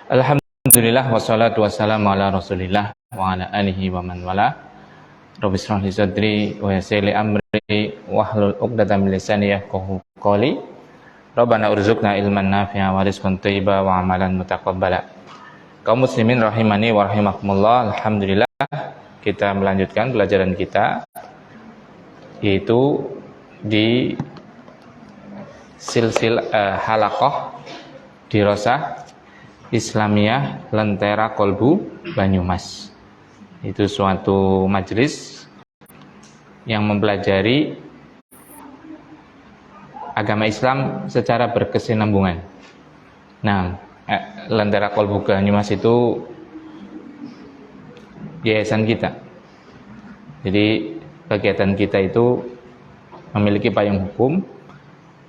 Alhamdulillah wassalatu wassalamu ala Rasulillah wa ala alihi wa man wala. Rabbi shrah li sadri wa yassir li amri wahlul 'uqdatam min lisani yafqahu qawli. Rabbana urzuqna ilman nafi'a wa rizqan thayyiba wa amalan mutaqabbala. Kaum muslimin rahimani wa rahimakumullah, alhamdulillah kita melanjutkan pelajaran kita yaitu di halaqah dirasah Islamiyah Lentera Kolbu Banyumas. Itu suatu majelis yang mempelajari agama Islam secara berkesinambungan. Nah, Lentera Kolbu Banyumas itu yayasan kita. Jadi kegiatan kita itu memiliki payung hukum,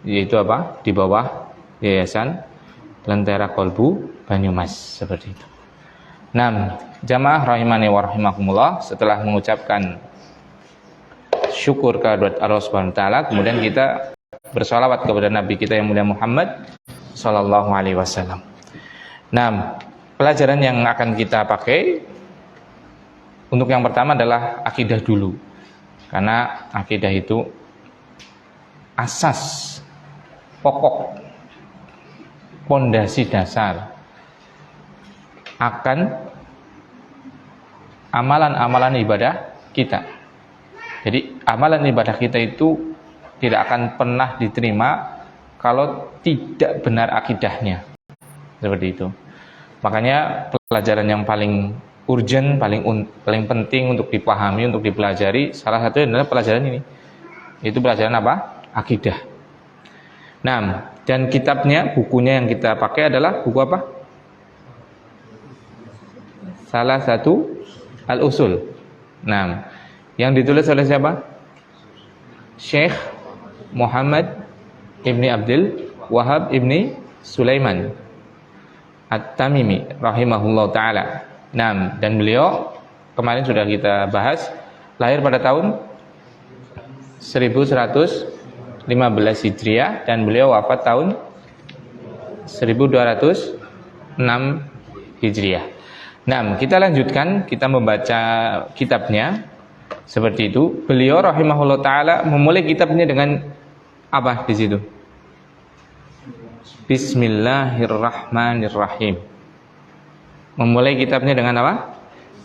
yaitu apa? Di bawah yayasan Lentera Kolbu Banyumas, seperti itu. Nah, jamaah rahimani wa rahimakumullah, setelah mengucapkan syukur kehadirat Allah Subhanahu wa taala, kemudian kita bersolawat kepada Nabi kita yang mulia Muhammad sallallahu alaihi wasallam. Nah, pelajaran yang akan kita pakai untuk yang pertama adalah akidah dulu. Karena akidah itu asas pokok, pondasi dasar akan amalan-amalan ibadah kita. Jadi amalan ibadah kita itu tidak akan pernah diterima kalau tidak benar akidahnya. Seperti itu. Makanya pelajaran yang paling urgent, paling penting untuk dipahami, untuk dipelajari, salah satunya adalah pelajaran ini. Itu pelajaran apa? Akidah. Nah, dan kitabnya, bukunya yang kita pakai adalah buku apa? Salah satu Al-Usul. Nah, yang ditulis oleh siapa? Syekh Muhammad Ibni Abdul Wahab Ibni Sulaiman At-Tamimi rahimahullah ta'ala. Nah, dan beliau kemarin sudah kita bahas, lahir pada tahun 1115 Hijriah dan beliau wafat tahun 1206 Hijriah. Nah, kita lanjutkan, kita membaca kitabnya seperti itu. Beliau rahimahullah taala memulai kitabnya dengan apa di situ? Bismillahirrahmanirrahim. Memulai kitabnya dengan apa?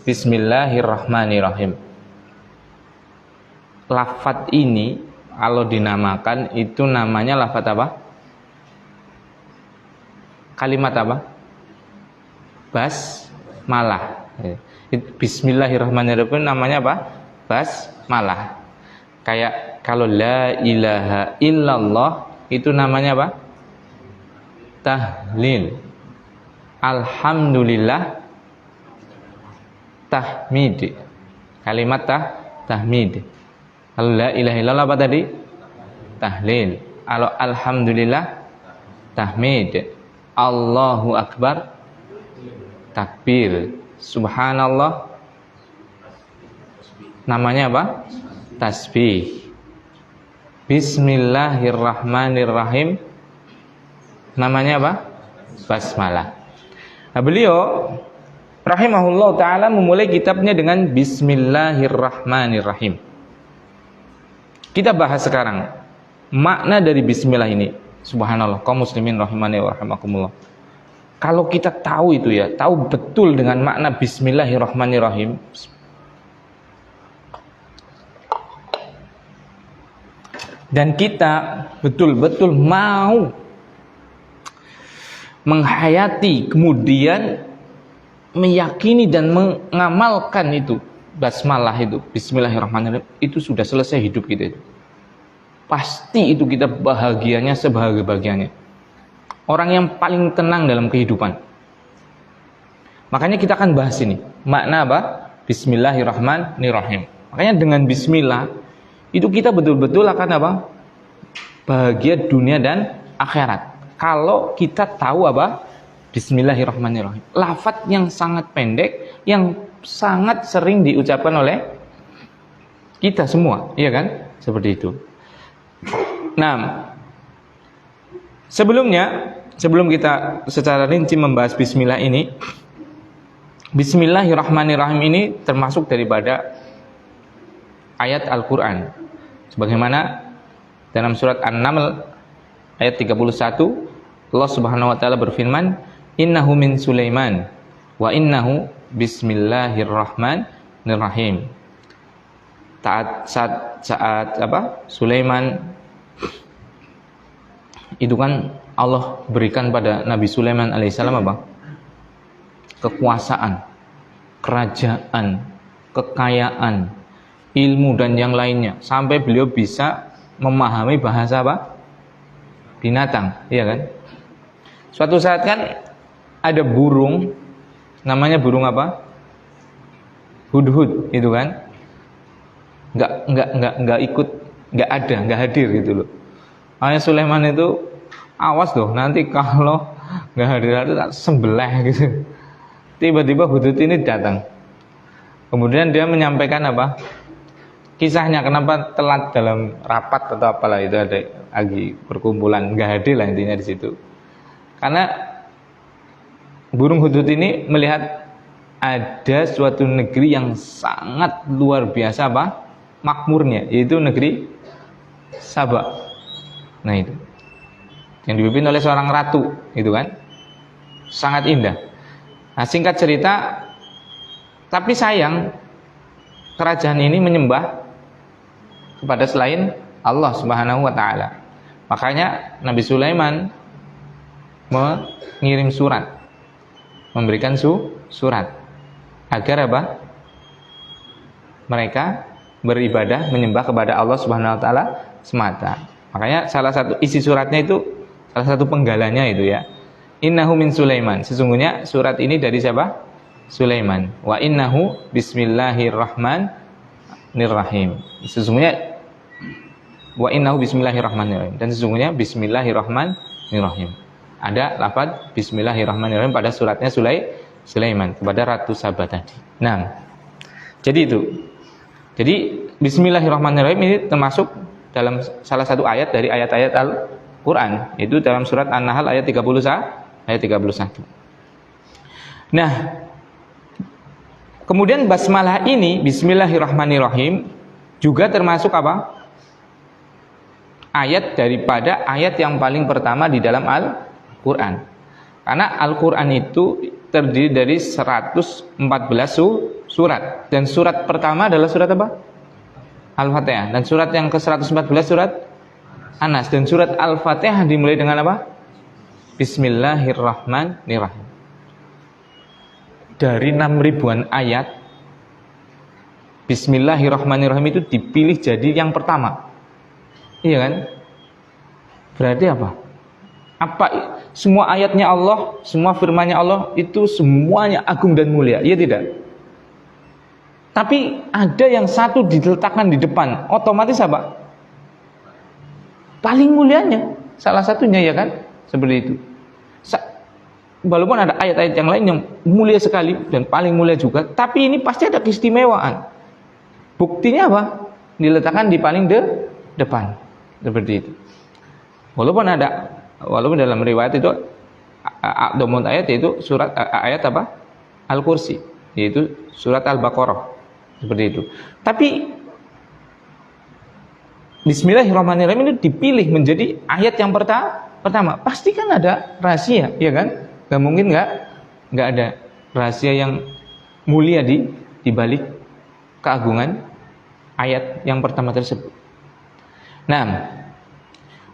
Bismillahirrahmanirrahim. Lafaz ini kalau dinamakan itu namanya lafaz apa? Kalimat apa? Basmalah. Bismillahirrahmanirrahim namanya apa? Basmalah. Kayak kalau la ilaha illallah itu namanya apa? Tahlil. Alhamdulillah tahmid. Kalimat tahmid. Kalau la ilaha illallah apa tadi? Tahlil. Kalau alhamdulillah tahmid. Allahu akbar takbir. Subhanallah namanya apa? Tasbih. Bismillahirrahmanirrahim namanya apa? Basmalah. Nah, beliau rahimahullah ta'ala memulai kitabnya dengan Bismillahirrahmanirrahim. Kita bahas sekarang makna dari bismillah ini. Subhanallah, kaum muslimin rahimani wa rahimakumullah. Kalau kita tahu itu ya, tahu betul dengan makna bismillahirrahmanirrahim, dan kita betul-betul mau menghayati, kemudian meyakini dan mengamalkan itu basmalah itu, bismillahirrahmanirrahim, itu sudah selesai hidup kita itu. Pasti itu kita bahagianya sebahagia-bahagianya. Orang yang paling tenang dalam kehidupan. Makanya kita akan bahas ini. Makna apa? Bismillahirrahmanirrahim. Makanya dengan bismillah itu kita betul-betul akan apa? Bahagia dunia dan akhirat. Kalau kita tahu apa? Bismillahirrahmanirrahim. Lafaz yang sangat pendek, yang sangat sering diucapkan oleh kita semua, iya kan? Seperti itu. Nah, sebelumnya sebelum kita secara rinci membahas bismillah ini, Bismillahirrahmanirrahim ini termasuk daripada ayat Al-Quran. Sebagaimana dalam surat An-Naml ayat 31, Allah Subhanahu wa taala berfirman, "Innahu min Sulaiman wa innahu bismillahirrahmanirrahim." Saat Sulaiman itu kan Allah berikan pada Nabi Sulaiman alaihissalam apa? Kekuasaan, kerajaan, kekayaan, ilmu dan yang lainnya, sampai beliau bisa memahami bahasa apa? Binatang, iya kan? Suatu saat kan ada burung, namanya burung apa? Hudhud, itu kan? Nggak ikut, nggak hadir gitu loh. Makanya Sulaiman itu awas loh, nanti kalau nggak hadir itu tak sembelah gitu. Tiba-tiba Hudhud ini datang. Kemudian dia menyampaikan apa? Kisahnya kenapa telat dalam rapat atau apalah itu, ada lagi perkumpulan, nggak hadir lah intinya di situ. Karena burung Hudhud ini melihat ada suatu negeri yang sangat luar biasa apa? Makmurnya, yaitu negeri Saba. Nah itu yang dipimpin oleh seorang ratu, itu kan sangat indah. Nah, singkat cerita, tapi sayang kerajaan ini menyembah kepada selain Allah Subhanahu wa taala. Makanya Nabi Sulaiman mengirim surat, memberikan surat agar apa? Mereka beribadah menyembah kepada Allah Subhanahu wa taala semata. Makanya salah satu isi suratnya itu, salah satu penggalanya itu ya, innahu min Sulaiman, sesungguhnya surat ini dari siapa? Sulaiman. Wa innahu bismillahirrahmanirrahim, sesungguhnya wa innahu bismillahirrahmanirrahim, dan sesungguhnya bismillahirrahmanirrahim. Ada lafaz bismillahirrahmanirrahim pada suratnya Sulaiman kepada Ratu Saba tadi. Nah, jadi itu. Jadi bismillahirrahmanirrahim ini termasuk dalam salah satu ayat dari ayat-ayat Al-Quran, itu dalam surat An-Nahl ayat 31. Nah, kemudian basmalah ini, bismillahirrahmanirrahim, juga termasuk apa? Ayat daripada ayat yang paling pertama di dalam Al-Quran. Karena Al-Quran itu terdiri dari 114 surat, dan surat pertama adalah surat apa? Al-Fatihah. Dan surat yang ke-114 surat An-Nas, dan surat Al-Fatihah dimulai dengan apa? Bismillahirrahmanirrahim. Dari 6.000-an ayat, Bismillahirrahmanirrahim itu dipilih jadi yang pertama. Iya kan? Berarti apa? Semua ayatnya Allah, semua firman-Nya Allah itu semuanya agung dan mulia, iya tidak? Tapi ada yang satu diletakkan di depan, otomatis apa? Paling mulianya, salah satunya, ya kan? Seperti itu. Walaupun ada ayat-ayat yang lain yang mulia sekali dan paling mulia juga, tapi ini pasti ada keistimewaan. Buktinya apa? Diletakkan di paling depan, seperti itu. Walaupun dalam riwayat itu domon ayat, yaitu surat ayat apa? Al-Kursi, yaitu surat Al-Baqarah, seperti itu. Tapi Bismillahirrahmanirrahim itu dipilih menjadi ayat yang pertama. Pasti kan ada rahasia, ya kan? Gak mungkin nggak ada rahasia yang mulia di balik keagungan ayat yang pertama tersebut. Nah,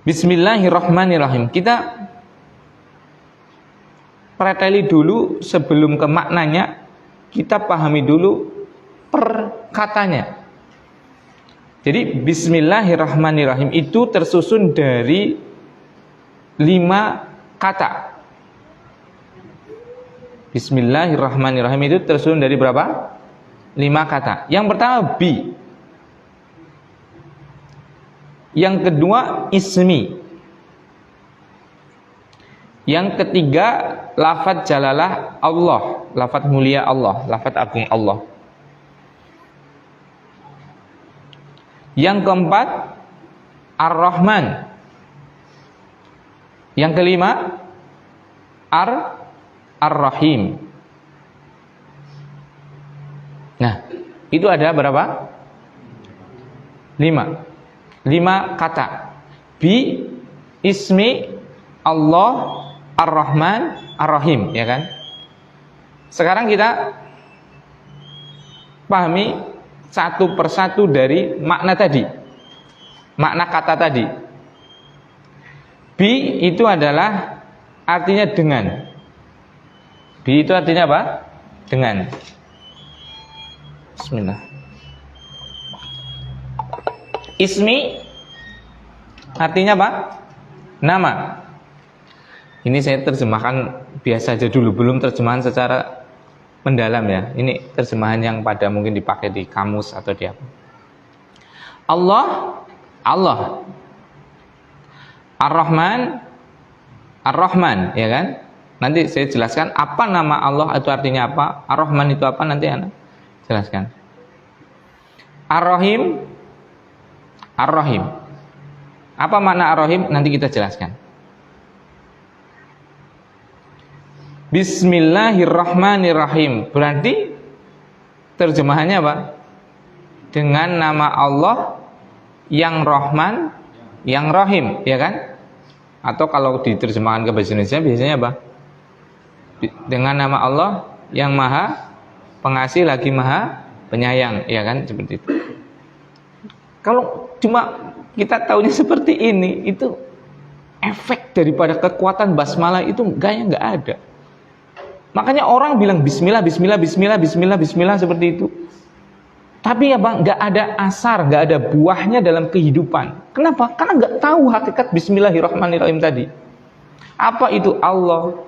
Bismillahirrahmanirrahim, kita preteli dulu sebelum ke maknanya, kita pahami dulu perkatanya. Jadi Bismillahirrahmanirrahim itu tersusun dari 5 kata. Bismillahirrahmanirrahim itu tersusun dari berapa? 5 kata. Yang pertama bi. Yang kedua ismi. Yang ketiga lafadz jalalah Allah, lafadz mulia Allah, lafadz agung Allah. Yang keempat Ar-Rahman. Yang kelima Ar-Rahim. Nah, itu ada berapa? 5 kata. Bi ismi Allah Ar-Rahman Ar-Rahim, ya kan? Sekarang kita pahami satu persatu dari makna tadi. Makna kata tadi. Bi itu adalah artinya dengan. Bi itu artinya apa? Dengan. Bismillah. Ismi artinya apa? Nama. Ini saya terjemahkan biasa aja dulu, belum terjemahan secara mendalam ya. Ini terjemahan yang pada mungkin dipakai di kamus atau di apa. Allah. Ar-Rahman, Ar-Rahman, ya kan? Nanti saya jelaskan apa nama Allah itu artinya apa, Ar-Rahman itu apa, nanti Anda jelaskan. Ar-Rahim, Ar-Rahim. Apa makna Ar-Rahim? Nanti kita jelaskan. Bismillahirrahmanirrahim. Berarti terjemahannya apa? Dengan nama Allah yang Rahman, yang Rahim, ya kan? Atau kalau diterjemahkan ke bahasa Indonesia biasanya apa? Dengan nama Allah yang Maha Pengasih lagi Maha Penyayang, ya kan? Seperti itu. Kalau cuma kita tahunya seperti ini, itu efek daripada kekuatan basmalah itu kayaknya nggak ada. Makanya orang bilang Bismillah, Bismillah, Bismillah, Bismillah, Bismillah seperti itu. Tapi ya bang, nggak ada asar, nggak ada buahnya dalam kehidupan. Kenapa? Karena nggak tahu hakikat Bismillahirrahmanirrahim tadi. Apa itu Allah?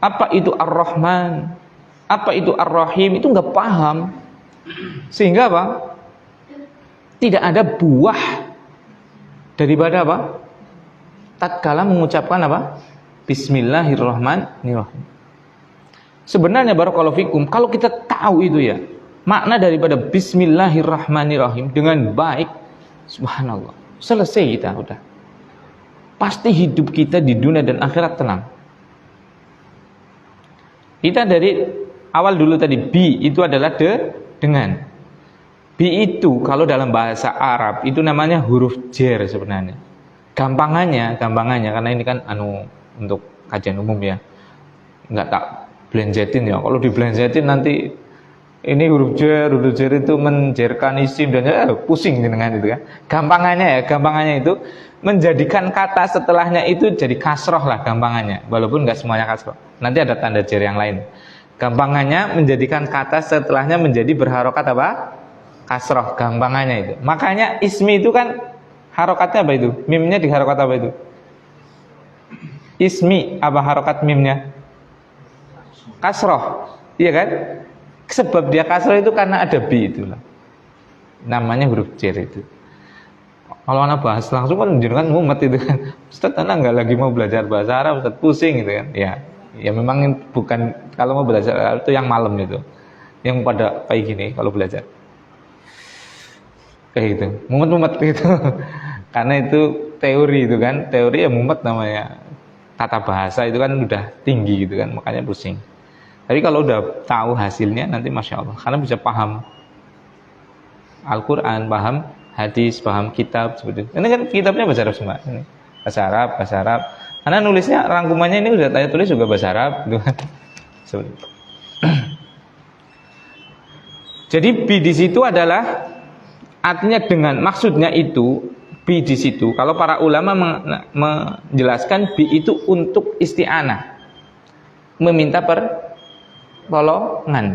Apa itu Ar-Rahman? Apa itu Ar-Rahim? Itu nggak paham. Sehingga apa? Tidak ada buah daripada apa? Tatkala mengucapkan apa? Bismillahirrahmanirrahim. Sebenarnya barakallahu fikum, kalau kita tahu itu ya, makna daripada Bismillahirrahmanirrahim dengan baik, subhanallah, selesai kita udah. Pasti hidup kita di dunia dan akhirat tenang. Kita dari awal dulu tadi, bi itu adalah dengan. Bi itu kalau dalam bahasa Arab itu namanya huruf jer sebenarnya. Gampangannya karena ini kan untuk kajian umum ya. Enggak tak blenjetin ya. Kalau diblenjetin nanti ini huruf jer itu menjerkan isim dan pusing dengan itu kan. Gampangannya itu menjadikan kata setelahnya itu jadi kasroh lah gampangannya. Walaupun nggak semuanya kasroh. Nanti ada tanda jer yang lain. Gampangannya menjadikan kata setelahnya menjadi berharokat apa? Kasroh. Gampangannya itu. Makanya ismi itu kan harokatnya apa itu? Mimnya di harokat apa itu? Ismi apa harokat mimnya? Kasroh, iya kan? Sebab dia kasroh itu karena ada bi itulah. Namanya huruf jer itu. Kalau anak bahas langsung kan jenengan mumet itu kan. Ustaz anak nggak lagi mau belajar bahasa Arab, Ustaz pusing gitu kan. Ya memang bukan kalau mau belajar Arab itu yang malam itu. Yang pada kayak gini kalau belajar. Kayak gitu. Mumet-mumet gitu. Karena itu teori itu kan. Teori ya mumet namanya. Tata bahasa itu kan udah tinggi gitu kan, makanya pusing. Tapi kalau udah tahu hasilnya nanti masya Allah, karena bisa paham Al-Quran, paham hadis, paham kitab seperti itu. Ini kan kitabnya bahasa Arab semua. Ini bahasa Arab. Karena nulisnya rangkumannya ini udah saya tulis juga bahasa Arab, gitu kan. Seperti itu. Jadi bi di situ adalah artinya dengan, maksudnya itu bi di situ. Kalau para ulama menjelaskan bi itu untuk isti'anah, meminta pertolongan.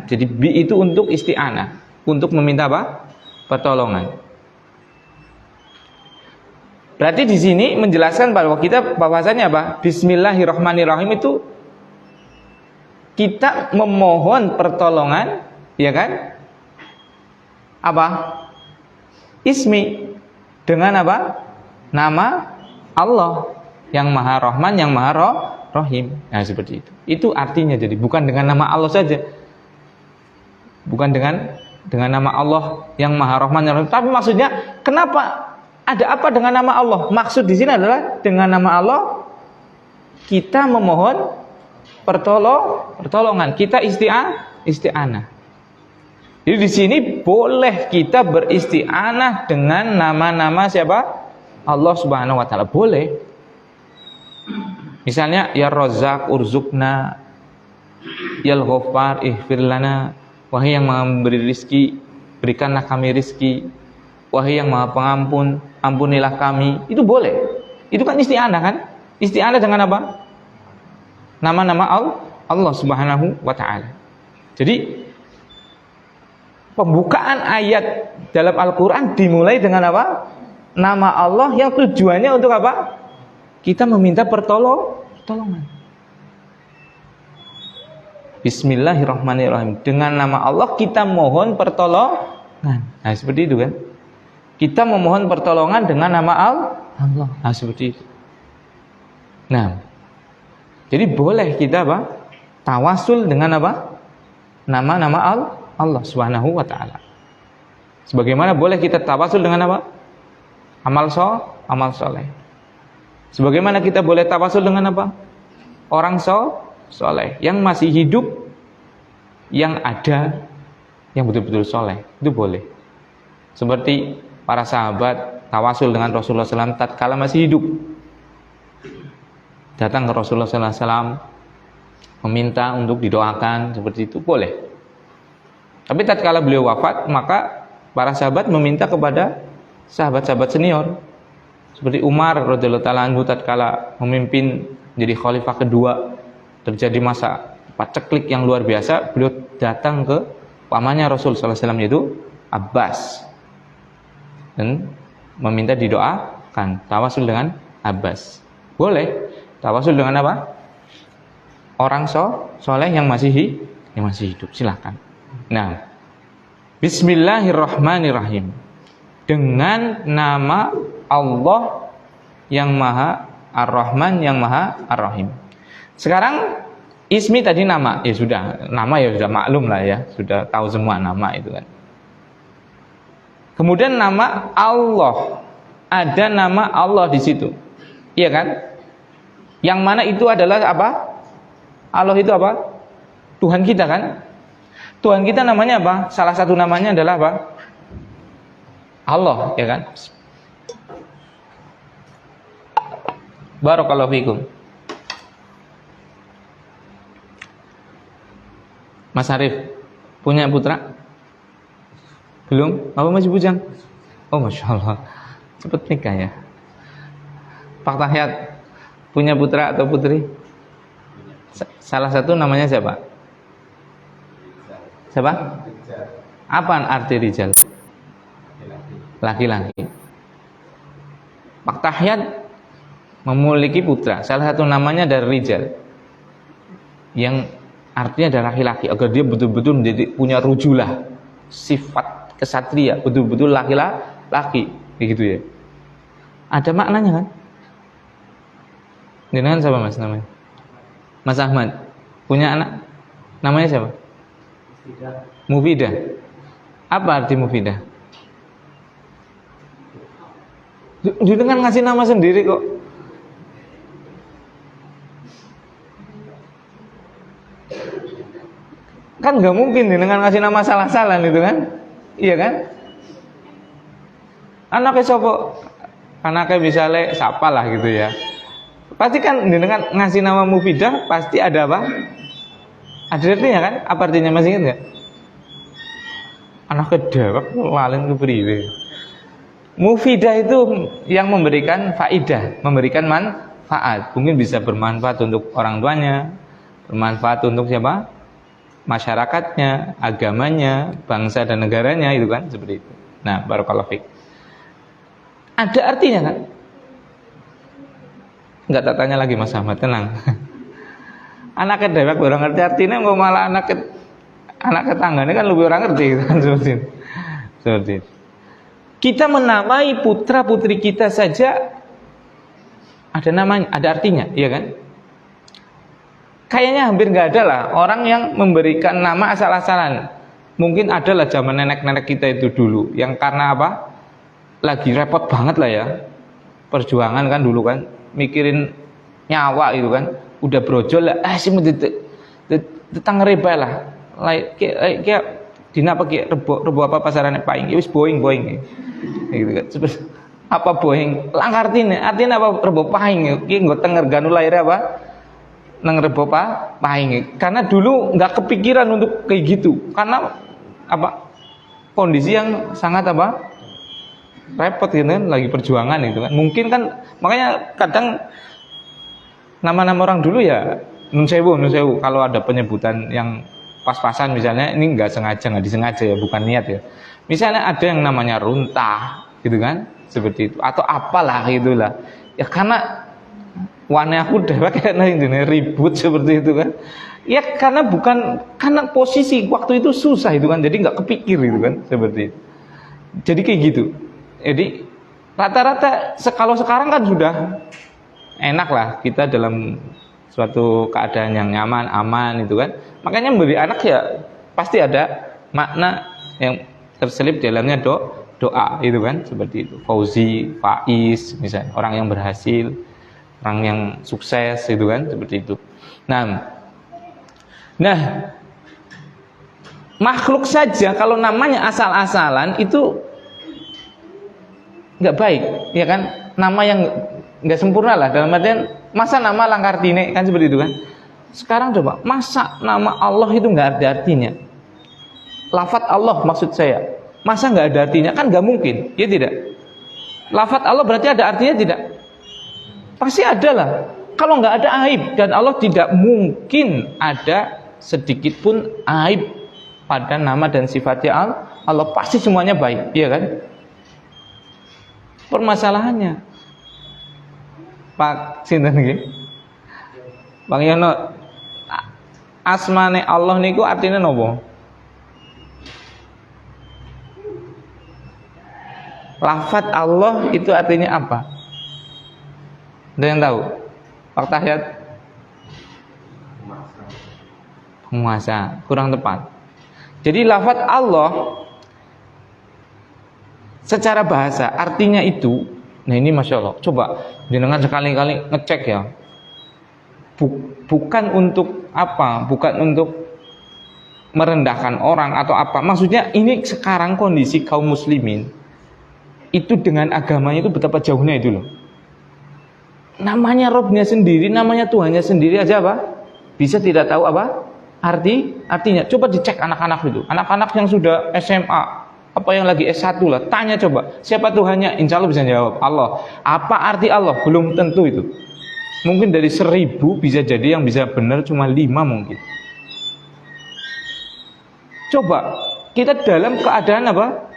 Jadi bi itu untuk isti'anah, untuk meminta apa? Pertolongan. Berarti di sini menjelaskan bahwa kita bahwasanya apa? Bismillahirrahmanirrahim itu kita memohon pertolongan, ya kan? Apa? Ismi, dengan apa? Nama Allah yang Maha Rahman, yang Maha Rahim. Nah, seperti itu. Itu artinya, jadi bukan dengan nama Allah saja. Bukan dengan nama Allah yang Maha Rahman, yang Rahim. Tapi maksudnya, kenapa ada apa dengan nama Allah? Maksud di sini adalah dengan nama Allah kita memohon pertolongan. Kita isti'anah. Jadi di sini boleh kita beristi'anah dengan nama-nama siapa? Allah Subhanahu wa taala. Boleh. Misalnya ya Razzaq urzukna, ya Al-Ghaffar ighfir lana, wahai yang memberi rizki, berikanlah kami rizki, wahai yang maha pengampun, ampunilah kami. Itu boleh. Itu kan isti'anah kan? Isti'anah dengan apa? Nama-nama Allah Subhanahu wa taala. Jadi pembukaan ayat dalam Al-Qur'an dimulai dengan apa? Nama Allah yang tujuannya untuk apa? Kita meminta pertolongan. Bismillahirrahmanirrahim. Dengan nama Allah kita mohon pertolongan. Nah, seperti itu kan? Kita memohon pertolongan dengan nama Allah. Nah, seperti itu. Nah, jadi boleh kita apa? Tawasul dengan apa? Nama-nama Allah Subhanahu wa taala. Sebagaimana boleh kita tawasul dengan apa? Amal soleh. Sebagaimana kita boleh tawasul dengan apa? Orang soleh yang masih hidup, yang ada, yang betul-betul soleh, itu boleh. Seperti para sahabat tawasul dengan Rasulullah SAW tatkala masih hidup, datang ke Rasulullah SAW meminta untuk didoakan, seperti itu boleh. Tapi tatkala beliau wafat, maka para sahabat meminta kepada sahabat-sahabat senior seperti Umar radhiyallahu taala anhu tatkala memimpin jadi khalifah kedua, terjadi masa paceklik yang luar biasa, beliau datang ke pamannya Rasul sallallahu alaihi wasallam yaitu Abbas dan meminta didoakan, tawasul dengan Abbas. Boleh tawasul dengan apa? Orang soleh yang masih hidup, silakan. Nah, Bismillahirrahmanirrahim. Dengan nama Allah yang Maha Ar-Rahman, yang Maha Ar-Rahim. Sekarang ismi tadi nama, ya sudah, nama ya sudah maklum lah ya, sudah tahu semua nama itu kan. Kemudian nama Allah, ada nama Allah di situ, iya kan? Yang mana itu adalah apa? Allah itu apa? Tuhan kita kan? Tuhan kita namanya apa? Salah satu namanya adalah apa? Allah, ya kan? Barakallahu fikum. Mas Arif punya putra? Belum? Apa masih bujang? Oh, Masya Allah, cepet nikah ya. Pak Tahyat punya putra atau putri? Salah satu namanya siapa? Siapa? Apa arti rijal? Laki-laki. Pak Tahyat memiliki putra, salah satu namanya dari rijal, yang artinya adalah laki-laki, agar dia betul-betul menjadi punya rujulah, sifat kesatria, betul-betul laki-laki, begitu ya. Ada maknanya kan? Dengan siapa mas namanya? Mas Ahmad punya anak, namanya siapa? Mufidah. Apa arti Mufidah? Dengan ngasih nama sendiri kok. Kan nggak mungkin dengan ngasih nama salah-salah itu kan? Iya kan? Anaknya sopo, anaknya misalnya siapa lah gitu ya. Pasti kan dengan ngasih nama Mufidah pasti ada apa? Ada artinya kan? Apa artinya masih ingat nggak? Anaknya dewek lalen kepriwe. Mufidah itu yang memberikan faidah, memberikan manfaat. Mungkin bisa bermanfaat untuk orang tuanya, bermanfaat untuk siapa? Masyarakatnya, agamanya, bangsa dan negaranya, itu kan seperti itu. Nah, barakallahu fiik. Ada artinya kan? Enggak tak tanya lagi Mas Ahmad, tenang. Anaknya dewek orang ngerti artinya, mau malah anak tetangganya kan lebih orang ngerti kan seperti itu. Seperti itu. Kita menamai putra putri kita saja ada namanya, ada artinya, iya kan? Kayaknya hampir nggak ada lah orang yang memberikan nama asal-asalan. Mungkin ada lah zaman nenek-nenek kita itu dulu, yang karena apa? Lagi repot banget lah ya, perjuangan kan dulu kan, mikirin nyawa itu kan, udah brojol lah, sih tetang reba lah. Kayak dina apa kayak rebo apa pasarane paing, wis boing gitu kan. Seperti apa boing? Lang artinya apa rebo paing? Ki nggo tenger ganu lahir apa? Nang rebo paing. Karena dulu nggak kepikiran untuk kayak gitu. Karena apa? Kondisi yang sangat apa? Repot gitu kan, lagi perjuangan itu kan. Mungkin kan makanya kadang nama-nama orang dulu ya nun sewu kalau ada penyebutan yang pas-pasan misalnya ini nggak disengaja ya, bukan niat ya. Misalnya ada yang namanya runtah gitu kan, seperti itu atau apalah gitulah. Ya karena warna aku udah kayak ribut seperti itu kan. Ya karena posisi waktu itu susah itu kan, jadi nggak kepikir gitu kan, seperti itu. Jadi kayak gitu. Jadi rata-rata kalau sekarang kan sudah enak lah kita dalam suatu keadaan yang nyaman, aman itu kan. Makanya memberi anak ya pasti ada makna yang terselip di dalamnya doa itu kan, seperti itu. Fauzi, Faiz misalnya, orang yang berhasil, orang yang sukses itu kan, seperti itu. Nah, makhluk saja kalau namanya asal-asalan itu nggak baik, ya kan? Nama yang nggak sempurna lah, dalam artian masa nama Langkartine kan seperti itu kan. Sekarang coba, masa nama Allah itu nggak ada artinya? Lafat Allah maksud saya, masa nggak ada artinya? Kan nggak mungkin, ya tidak? Lafat Allah berarti ada artinya tidak? Pasti ada lah. Kalau nggak ada aib, dan Allah tidak mungkin ada sedikit pun aib pada nama dan sifatnya Allah, pasti semuanya baik, iya kan? Permasalahannya Pak sinten nggih? Bang Yono, asmane Allah niku artinya nopo? Lafaz Allah itu artinya apa? Ada yang tahu? Pak Tahyat? Penguasa, kurang tepat. Jadi lafaz Allah secara bahasa artinya itu, nah ini Masya Allah, coba jenengan sekali-kali ngecek ya. Bukan untuk apa, bukan untuk merendahkan orang atau apa. Maksudnya ini sekarang kondisi kaum muslimin itu dengan agamanya itu betapa jauhnya itu loh. Namanya Robnya sendiri, namanya Tuhannya sendiri aja apa? Bisa tidak tahu apa? Artinya. Coba dicek anak-anak itu. Anak-anak yang sudah SMA, apa yang lagi S1 lah, tanya coba, siapa Tuhannya? Insya Allah bisa jawab, Allah. Apa arti Allah? Belum tentu itu. Mungkin dari 1000 bisa jadi yang bisa benar cuma 5 mungkin. Coba, kita dalam keadaan apa?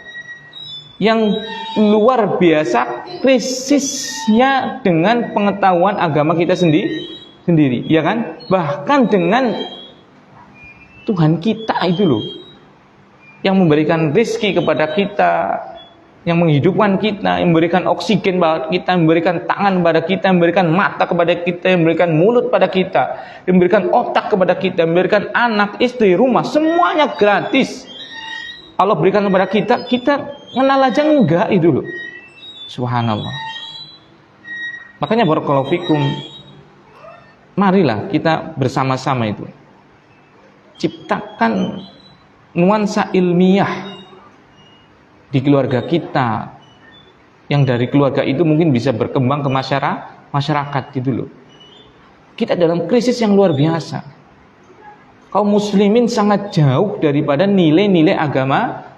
Yang luar biasa krisisnya dengan pengetahuan agama kita sendiri, ya kan? Bahkan dengan Tuhan kita itu loh, yang memberikan rezeki kepada kita, yang menghidupkan kita, yang memberikan oksigen kepada kita, memberikan tangan kepada kita, memberikan mata kepada kita, memberikan mulut pada kita, memberikan otak kepada kita, memberikan anak, istri, rumah, semuanya gratis. Allah berikan kepada kita, kita kenal aja enggak itu loh. Subhanallah. Makanya barakallahu fikum, marilah kita bersama-sama itu ciptakan nuansa ilmiah di keluarga kita, yang dari keluarga itu mungkin bisa berkembang ke masyarakat gitu loh. Kita dalam krisis yang luar biasa. Kaum muslimin sangat jauh daripada nilai-nilai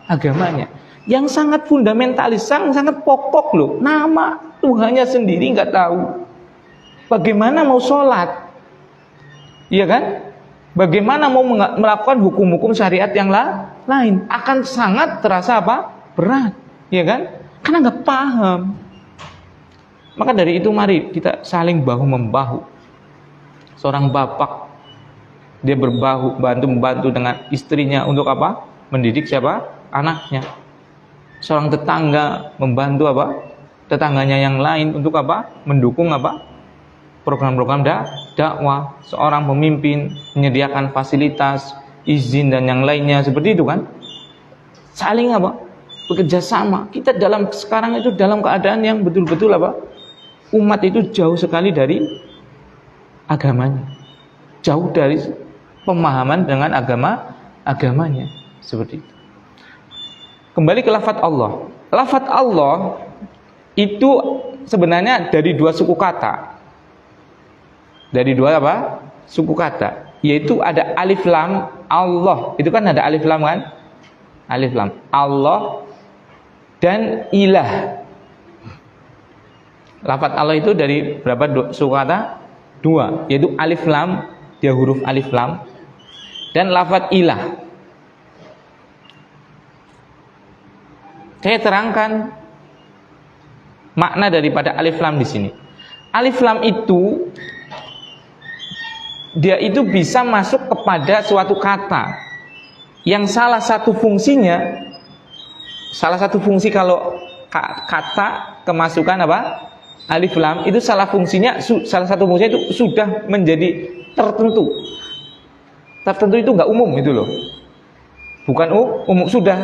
agamanya, yang sangat fundamentalis, sangat pokok loh. Nama Tuhannya sendiri nggak tahu. Bagaimana mau sholat? Iya kan? Bagaimana mau melakukan hukum-hukum syariat yang lain? Akan sangat terasa apa? Berat, ya kan? Karena nggak paham. Maka dari itu mari kita saling bahu membahu. Seorang bapak, dia membantu dengan istrinya untuk apa? Mendidik siapa? Anaknya. Seorang tetangga membantu apa? Tetangganya yang lain untuk apa? Mendukung apa? Program-program dakwah. Seorang pemimpin menyediakan fasilitas, izin dan yang lainnya, seperti itu kan? Saling apa? Bekerja sama. Kita sekarang itu dalam keadaan yang betul-betul apa? Umat itu jauh sekali dari agamanya, jauh dari pemahaman dengan agamanya, seperti itu. Kembali ke lafadz Allah. Lafadz Allah itu sebenarnya dari dua suku kata. Dari dua apa? Suku kata. Yaitu ada alif lam Allah. Itu kan ada alif lam kan? Alif lam Allah dan ilah. Lafadz Allah itu dari berapa suku kata? Dua, yaitu alif lam, dia huruf alif lam, dan lafadz ilah. Saya terangkan makna daripada alif lam di sini. Alif lam itu dia itu bisa masuk kepada suatu kata yang salah satu fungsinya, salah satu fungsi kalau kata kemasukan apa? Alif lam itu salah satu fungsinya itu sudah menjadi tertentu. Tertentu itu enggak umum itu loh. Bukan umum, sudah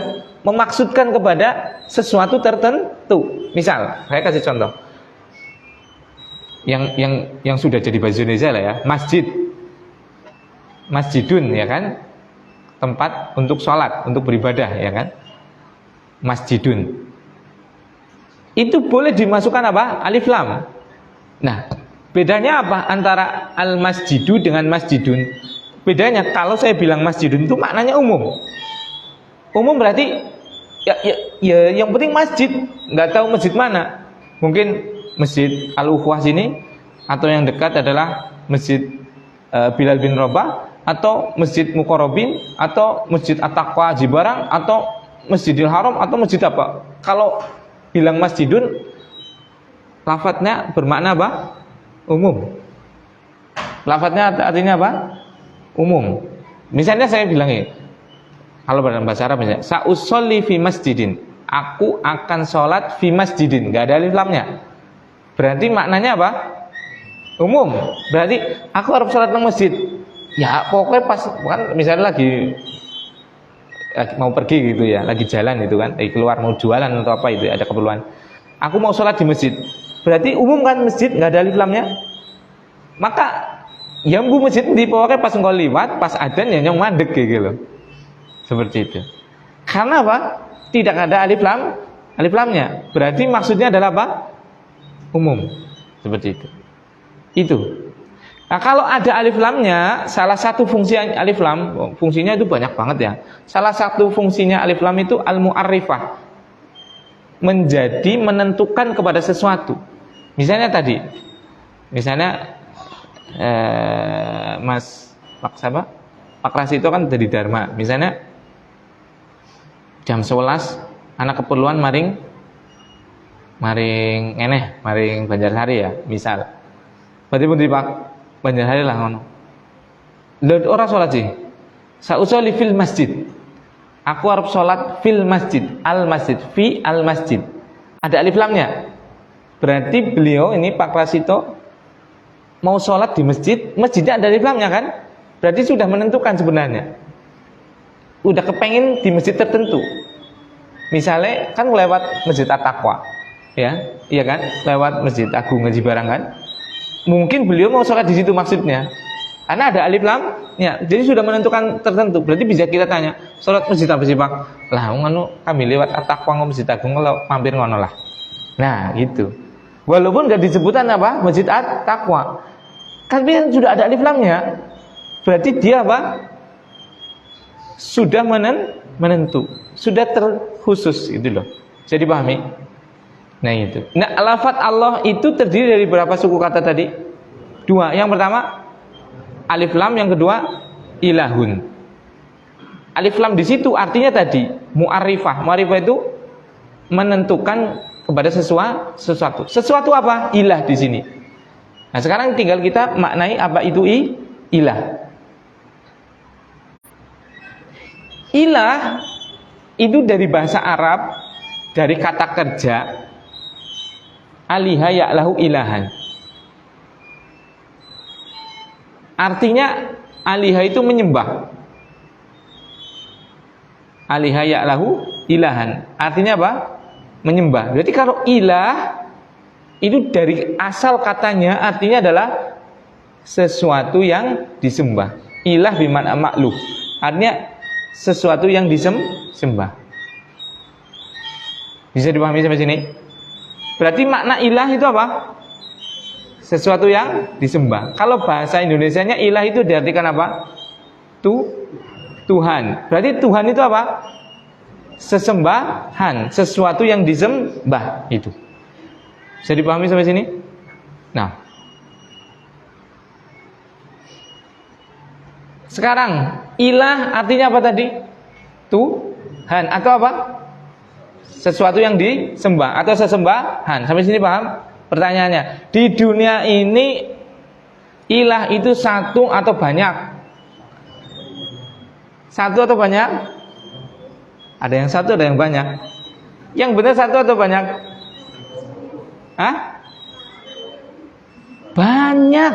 memaksudkan kepada sesuatu tertentu. Misal, saya kasih contoh. Yang sudah jadi bahasa Indonesia lah ya, masjid. Masjidun ya kan? Tempat untuk sholat, untuk beribadah ya kan? Masjidun. Itu boleh dimasukkan apa? Alif lam. Nah, bedanya apa antara al-masjidu dengan masjidun? Bedanya kalau saya bilang masjidun itu maknanya umum. Umum berarti ya yang penting masjid, nggak tahu masjid mana. Mungkin masjid Al-Ukhwah sini, atau yang dekat adalah masjid Bilal bin Rabah, atau masjid Muqarrabin, atau masjid At-Taqwa Jibarang, atau Masjidil Haram, atau masjid apa. Kalau bilang masjidun, lafadznya bermakna apa? Umum. Lafadznya artinya apa? Umum. Misalnya saya bilang ini, kalau dalam bahasa Arab misalnya, sa'usolli fi masjidin, aku akan sholat fi masjidin, nggak ada alif lamnya. Berarti maknanya apa? Umum. Berarti aku harus sholat di masjid. Ya pokoknya pas kan misalnya lagi mau pergi gitu ya, lagi jalan itu kan, keluar mau jualan atau apa itu, ada keperluan. Aku mau sholat di masjid. Berarti umum kan masjid, nggak ada alif lamnya. Maka yang bu masjid di pokoknya pas engkau liwat, pas adzan ya yang mandek gitu loh. Seperti itu. Karena apa? Tidak ada alif lamnya. Berarti maksudnya adalah apa? Umum. Seperti itu. Itu. Nah, kalau ada alif lamnya, salah satu fungsi alif lam, fungsinya itu banyak banget ya. Salah satu fungsinya alif lam itu al-mu'arrifah. Menjadi menentukan kepada sesuatu. Misalnya tadi. Misalnya Pak Rasito kan dari Dharma. Misalnya jam 11 anak keperluan maring Banjarsari ya, misal. Berarti pun di Pak Banjarsari lah ngono. Lha ora salat sih. Sa'usolli fil masjid. Aku harus salat fil masjid, al masjid, fi al masjid. Ada alif lamnya. Berarti beliau ini Pak Rasito mau salat di masjid, masjidnya ada alif lamnya kan? Berarti sudah menentukan sebenarnya. Udah kepengen di masjid tertentu. Misalnya kan lewat Masjid At-Taqwa. Ya, iya kan? Lewat Masjid Agung Ngaji Barang kan? Mungkin beliau mau sholat di situ maksudnya. Karena ada alif lamnya. Jadi sudah menentukan tertentu. Berarti bisa kita tanya, sholat masjid apa sih Pak? Lah, kami lewat At-Taqwa Masjid Agung kalau mampir ngono lah. Nah, gitu. Walaupun enggak disebutan apa? Masjid At-Taqwa. Tapi sudah ada alif lamnya. Berarti dia apa? Sudah menentu, sudah terkhusus gitu loh. Jadi pahami? Nah itu. Nah, lafadz Allah itu terdiri dari berapa suku kata tadi? Dua. Yang pertama alif lam, yang kedua ilahun. Alif lam di situ artinya tadi mu'arrifah. Mu'arrifah itu menentukan kepada sesuatu. Sesuatu apa? Ilah di sini. Nah, sekarang tinggal kita maknai apa itu ilah. Ilah itu dari bahasa Arab, dari kata kerja aliha ya'lahu ilahan. Artinya aliha itu menyembah. Aliha ya'lahu ilahan. Artinya apa? Menyembah. Berarti kalau ilah itu dari asal katanya artinya adalah sesuatu yang disembah. Ilah bimana makhluk. Artinya sesuatu yang disembah. Bisa dipahami sampai sini? Berarti makna ilah itu apa? Sesuatu yang disembah. Kalau bahasa Indonesianya ilah itu diartikan apa? Tuhan. Berarti Tuhan itu apa? Sesembahan, sesuatu yang disembah itu. Bisa dipahami sampai sini? Nah, sekarang ilah artinya apa tadi? Tuhan atau apa? Sesuatu yang disembah atau sesembahan. Sampai sini paham? Pertanyaannya, di dunia ini ilah itu satu atau banyak? Satu atau banyak? Ada yang satu, ada yang banyak. Yang benar satu atau banyak? Hah? Banyak.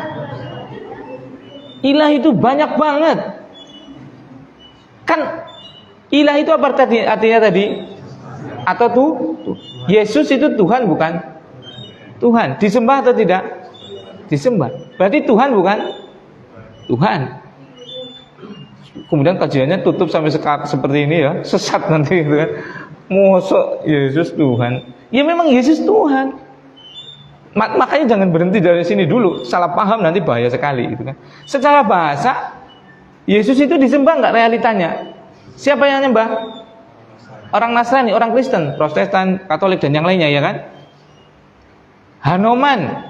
Ilah itu banyak banget. Kan ilah itu apa tadi? Artinya tadi? Atau Yesus itu Tuhan bukan? Tuhan. Disembah atau tidak? Disembah. Berarti Tuhan bukan? Tuhan. Kemudian kajiannya tutup sampai seperti ini ya, sesat nanti gitu kan. Mosok Yesus Tuhan. Ya memang Yesus Tuhan. Makanya jangan berhenti dari sini dulu. Salah paham nanti bahaya sekali gitu kan. Secara bahasa Yesus itu disembah nggak realitanya? Siapa yang nyembah? Orang Nasrani, orang Kristen, Protestan, Katolik dan yang lainnya ya kan? Hanoman,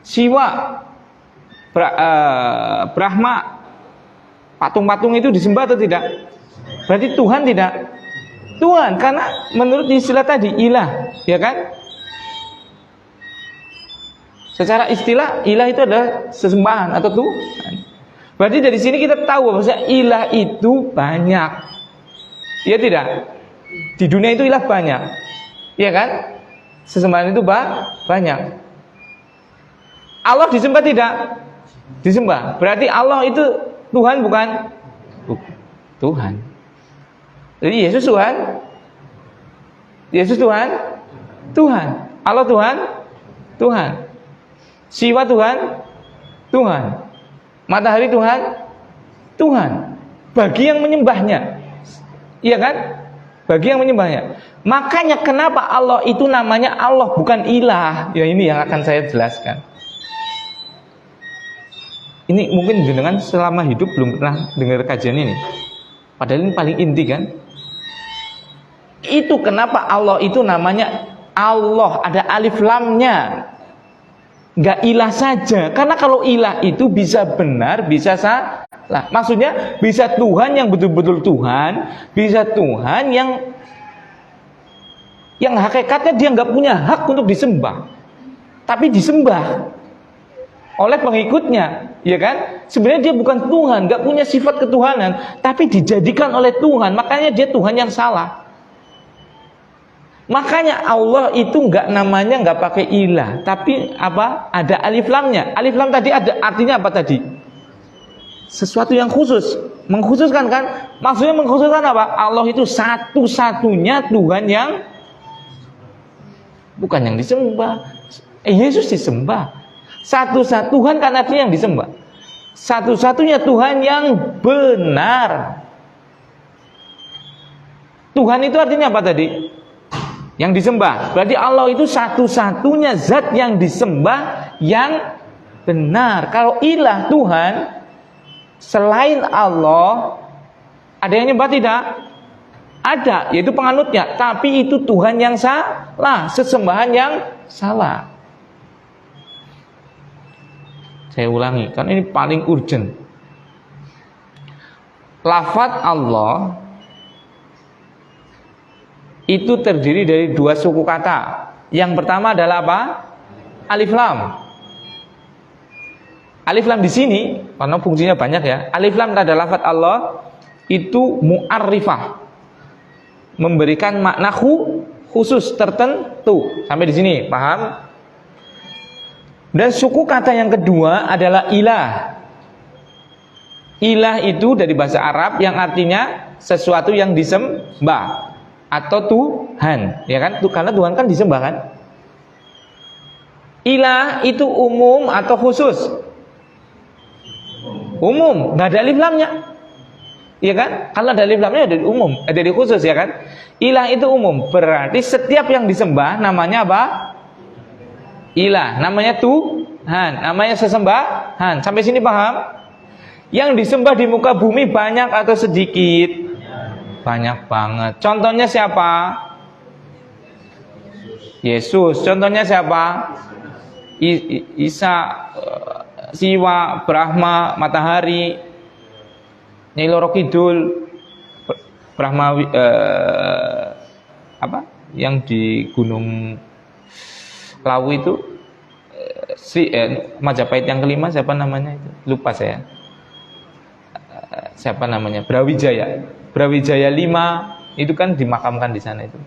Siwa, Brahma, patung-patung itu disembah atau tidak? Berarti Tuhan tidak? Tuhan, karena menurut istilah tadi ilah, ya kan? Secara istilah ilah itu adalah sesembahan atau Tuhan. Berarti dari sini kita tahu bahwa ilah itu banyak. Iya tidak? Di dunia itu ilah banyak. Iya kan? Sesembahan itu banyak. Allah disembah tidak? Disembah. Berarti Allah itu Tuhan bukan? Tuhan. Jadi Yesus Tuhan? Yesus Tuhan? Tuhan. Allah Tuhan? Tuhan. Siwa Tuhan? Tuhan. Matahari Tuhan? Tuhan. Bagi yang menyembahnya. Iya kan? Bagi yang menyembahnya. Makanya kenapa Allah itu namanya Allah bukan ilah? Ya ini yang akan saya jelaskan. Ini mungkin jenengan selama hidup belum pernah dengar kajian ini. Padahal ini paling inti kan? Itu kenapa Allah itu namanya Allah, ada alif lamnya. Enggak ilah saja. Karena kalau ilah itu bisa benar, bisa salah. Maksudnya bisa Tuhan yang betul-betul Tuhan, bisa Tuhan yang hakikatnya dia nggak punya hak untuk disembah, tapi disembah oleh pengikutnya, ya kan? Sebenarnya dia bukan Tuhan, nggak punya sifat ketuhanan, tapi dijadikan oleh Tuhan, makanya dia Tuhan yang salah. Makanya Allah itu nggak pakai ilah, tapi apa? Ada alif lamnya. Alif lam tadi ada artinya apa tadi? Sesuatu yang khusus, mengkhususkan kan? Maksudnya mengkhususkan apa? Allah itu satu-satunya Tuhan yang bukan yang disembah. Yesus disembah. Satu-satu Tuhan kan artinya yang disembah. Satu-satunya Tuhan yang benar. Tuhan itu artinya apa tadi? Yang disembah. Berarti Allah itu satu-satunya zat yang disembah yang benar. Kalau ilah Tuhan selain Allah, ada yang nyembah tidak? Ada, yaitu penganutnya. Tapi itu Tuhan yang salah, sesembahan yang salah. Saya ulangi, karena ini paling urgent. Lafaz Allah itu terdiri dari dua suku kata. Yang pertama adalah apa? Alif lam. Alif lam di sini, karena fungsinya banyak ya. Alif lam pada lafaz Allah itu mu'arrifah, memberikan makna khusus tertentu. Sampai di sini, paham? Dan suku kata yang kedua adalah ilah. Ilah itu dari bahasa Arab yang artinya sesuatu yang disembah atau Tuhan, ya kan? Karena Tuhan kan disembah kan? Ilah itu umum atau khusus? Umum, nggak ada alif lamnya. Iya kan? Kalau ada alif lamnya dari umum, dari khusus ya kan? Ilah itu umum, berarti setiap yang disembah namanya apa? Ilah, namanya Tuhan, namanya sesembahan. Sampai sini paham? Yang disembah di muka bumi banyak atau sedikit? Banyak banget. Contohnya siapa? Yesus. Contohnya siapa? Isa, Siwa, Brahma, matahari, Nyai Loro Kidul, Brahma, apa? Yang di Gunung Lawu itu, Majapahit yang kelima siapa namanya itu? Lupa saya. Siapa namanya? Brawijaya. Brawijaya 5 itu kan dimakamkan di sana itu.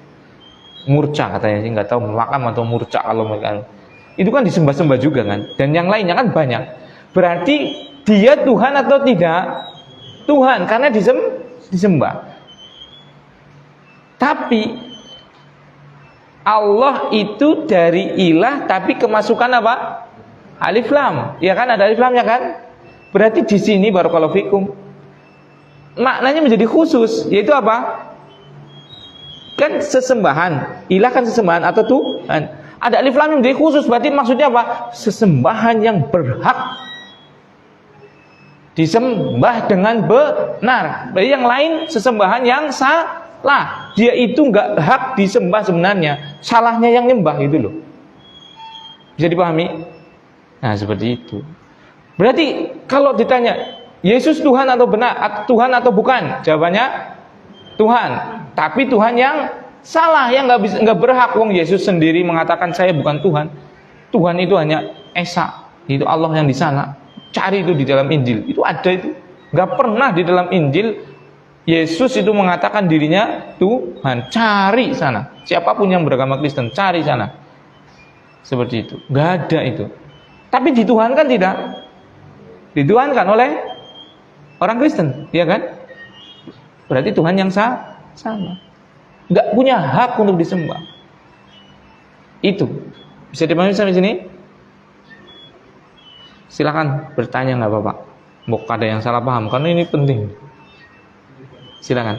Murca katanya sih, nggak tahu makam atau murca kalau mereka. Itu kan disembah-sembah juga kan. Dan yang lainnya kan banyak. Berarti dia Tuhan atau tidak? Tuhan, karena disembah. Tapi Allah itu dari ilah, tapi kemasukan apa? Alif lam. Ya kan, ada alif lamnya kan? Berarti di sini barakallahu fikum maknanya menjadi khusus, yaitu apa? Kan sesembahan, ilah kan sesembahan atau Tuhan. Ada alif lam yang menjadi khusus, berarti maksudnya apa? Sesembahan yang berhak disembah dengan benar. Berarti yang lain sesembahan yang salah. Dia itu nggak hak disembah sebenarnya, salahnya yang nyembah itu loh. Bisa dipahami? Nah seperti itu. Berarti kalau ditanya Yesus Tuhan atau benar, Tuhan atau bukan? Jawabannya Tuhan. Tapi Tuhan yang salah, yang nggak berhak. Wong Yesus sendiri mengatakan saya bukan Tuhan. Tuhan itu hanya Esa, itu Allah yang di sana. Cari itu di dalam Injil, itu ada itu. Nggak pernah di dalam Injil Yesus itu mengatakan dirinya Tuhan. Cari sana. Siapapun yang beragama Kristen, cari sana. Seperti itu. Nggak ada itu. Tapi dituhankan tidak? Dituhankan oleh orang Kristen, ya kan? Berarti Tuhan yang sama. Nggak punya hak untuk disembah. Itu. Bisa dipahami sampai sini? Silakan bertanya, nggak apa-apa. Mau ada yang salah paham, karena ini penting. Silakan.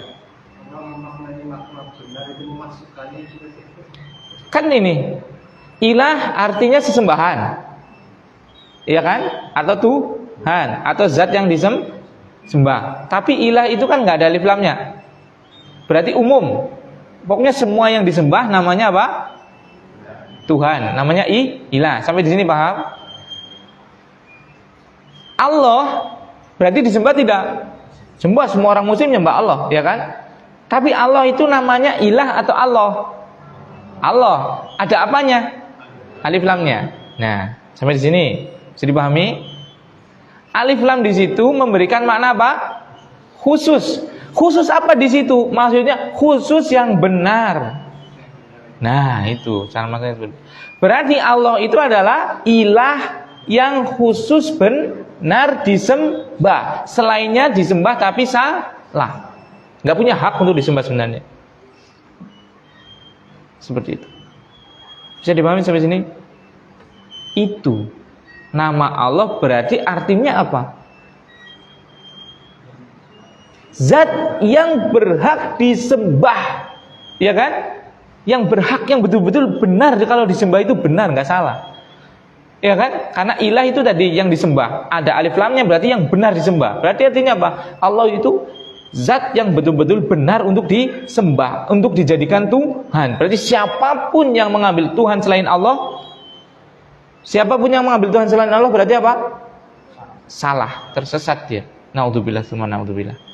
Kan ini ilah artinya sesembahan, iya kan? Atau Tuhan, atau zat yang disembah. Tapi ilah itu kan nggak ada alif lamnya. Berarti umum. Pokoknya semua yang disembah namanya apa? Tuhan. Namanya ilah. Sampai di sini paham? Allah berarti disembah tidak? Sembah, semua orang muslim nyembah Allah, ya kan? Tapi Allah itu namanya ilah atau Allah? Allah. Ada apanya? Alif lamnya. Nah, sampai di sini bisa dipahami? Alif lam di situ memberikan makna apa? Khusus. Khusus apa di situ? Maksudnya khusus yang benar. Nah, itu cara maknanya. Berarti Allah itu adalah ilah yang khusus benar disembah. Selainnya disembah tapi salah. Nggak punya hak untuk disembah sebenarnya. Seperti itu. Bisa dipahami sampai sini? Itu nama Allah berarti artinya apa? Zat yang berhak disembah, ya kan? Yang berhak, yang betul-betul benar. Kalau disembah itu benar, nggak salah, ya kan? Karena ilah itu tadi yang disembah, ada alif lamnya, berarti yang benar disembah. Berarti artinya apa? Allah itu zat yang betul-betul benar untuk disembah, untuk dijadikan Tuhan. Berarti siapapun yang mengambil Tuhan selain Allah, siapapun yang mengambil Tuhan selain Allah berarti apa? Salah, tersesat dia. Naudzubillah, tsumma naudzubillah.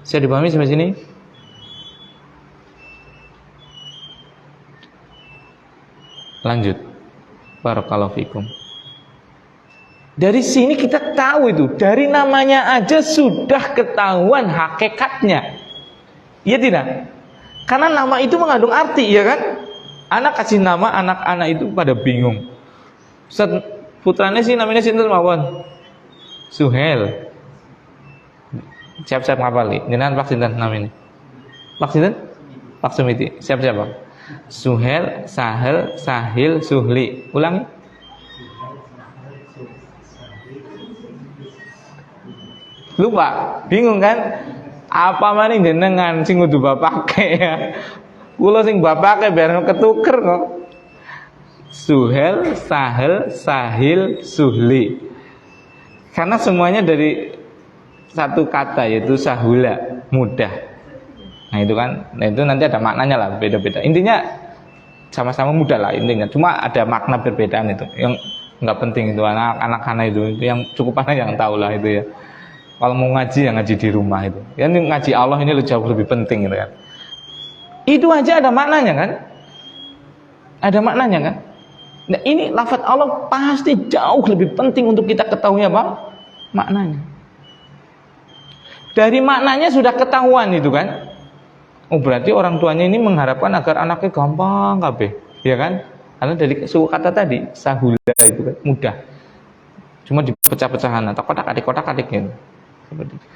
Saya dipahami sampai sini? Lanjut. Barakallahu fikum. Dari sini kita tahu itu, dari namanya aja sudah ketahuan hakikatnya. Iya tidak? Karena nama itu mengandung arti, ya kan? Anak kasih nama, anak-anak itu pada bingung. Putranya sih namanya sinten mawon? Suhel. Siap-siap ngapal nih. Jenengan Pak sinten namanya? Pak sinten? Pak Sumiti. Siap-siap, Pak. Suhel, Sahel, Sahil, Suhli. Ulangi. Lupa, bingung kan? Apa maning jenengan sing kudu bapake ya. Kula sing bapake bareng ketuker kok. Suhel, Sahel, Sahil, Suhli. Karena semuanya dari satu kata yaitu sahula, mudah. Nah itu kan, nah itu nanti ada maknanya lah, beda-beda. Intinya sama-sama mudah lah intinya. Cuma ada makna perbedaan itu. Yang nggak penting itu anak-anak itu yang cukup anak yang tahu lah itu ya. Kalau mau ngaji ya ngaji di rumah itu. Ya ngaji Allah ini jauh lebih penting gitu kan. Itu aja ada maknanya kan? Ada maknanya kan? Nah ini lafaz Allah pasti jauh lebih penting untuk kita ketahui apa? Maknanya. Dari maknanya sudah ketahuan itu kan? Oh berarti orang tuanya ini mengharapkan agar anaknya gampang kabeh, ya kan? Karena dari suku kata tadi sahula itu kan mudah. Cuma dipecah-pecahan atau kotak-atik gitu. Seperti itu.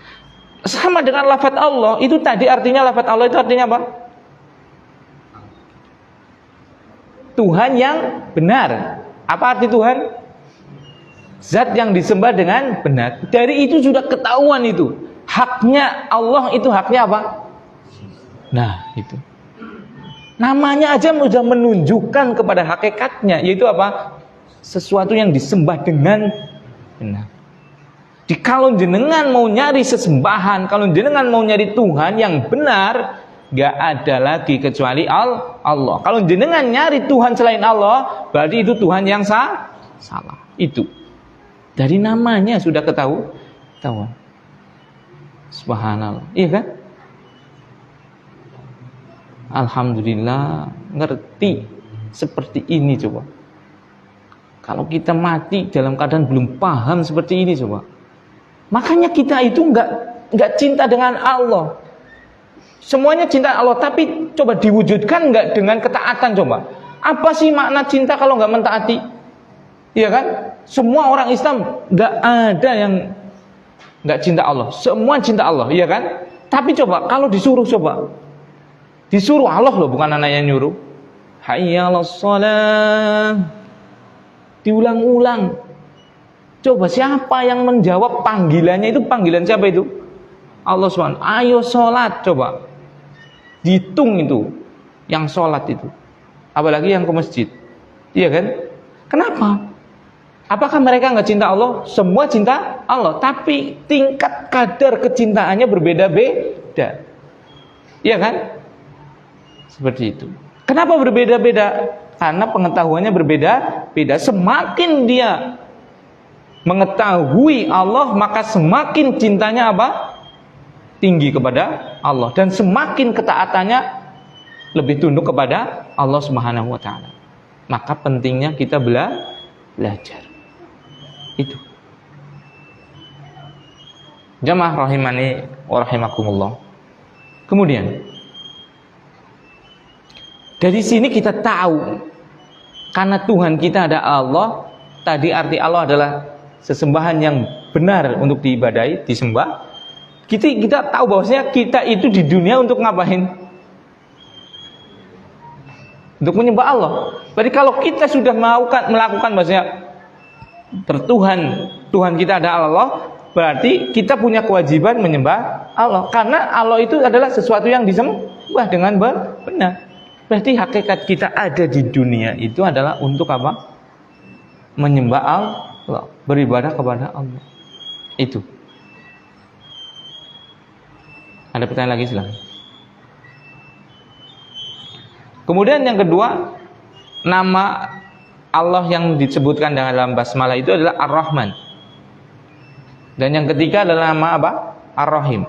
Sama dengan lafaz Allah itu tadi artinya lafaz Allah itu artinya apa? Tuhan yang benar. Apa arti Tuhan? Zat yang disembah dengan benar. Dari itu sudah ketahuan itu. Haknya Allah itu haknya apa? Nah itu. Namanya aja sudah menunjukkan kepada hakikatnya. Yaitu apa? Sesuatu yang disembah dengan benar. Kalau jenengan mau nyari sesembahan, kalau jenengan mau nyari Tuhan yang benar, gak ada lagi kecuali Allah. Kalau jenengan nyari Tuhan selain Allah, berarti itu Tuhan yang salah. Itu dari namanya sudah ketahuan. Subhanallah, iya kan? Alhamdulillah ngerti seperti ini coba. Kalau kita mati dalam keadaan belum paham seperti ini coba. Makanya kita itu nggak cinta dengan Allah. Semuanya cinta Allah, tapi coba diwujudkan nggak dengan ketaatan coba. Apa sih makna cinta kalau nggak mentaati? Iya kan? Semua orang Islam nggak ada yang nggak cinta Allah. Semua cinta Allah, iya kan? Tapi coba kalau disuruh Allah loh, bukan anak yang nyuruh. Hayya 'alas shalah. Diulang-ulang. Coba siapa yang menjawab panggilannya itu? Panggilan siapa itu? Allah SWT. Ayo sholat, coba dihitung itu yang sholat itu, apalagi yang ke masjid, iya kan? Kenapa? Apakah mereka nggak cinta Allah? Semua cinta Allah, tapi tingkat kadar kecintaannya berbeda-beda, iya kan? Seperti itu. Kenapa berbeda-beda? Karena pengetahuannya berbeda-beda. Semakin dia mengetahui Allah, maka semakin cintanya apa? Tinggi kepada Allah, dan semakin ketaatannya lebih tunduk kepada Allah Subhanahu wa taala. Maka pentingnya kita belajar. Itu. Jamaah rahimani wa rahimakumullah. Kemudian dari sini kita tahu karena Tuhan kita ada Allah, tadi arti Allah adalah sesembahan yang benar untuk diibadahi, disembah. Kita tahu bahwasanya kita itu di dunia untuk ngapain? Untuk menyembah Allah. Berarti kalau kita sudah melakukan bahwasanya Tuhan kita ada Allah, berarti kita punya kewajiban menyembah Allah. Karena Allah itu adalah sesuatu yang disembah dengan benar. Berarti hakikat kita ada di dunia itu adalah untuk apa? Menyembah Allah, beribadah kepada Allah. Itu. Ada pertanyaan lagi silakan. Kemudian yang kedua, nama Allah yang disebutkan dalam basmalah itu adalah Ar-Rahman. Dan yang ketiga adalah nama apa? Ar-Rahim.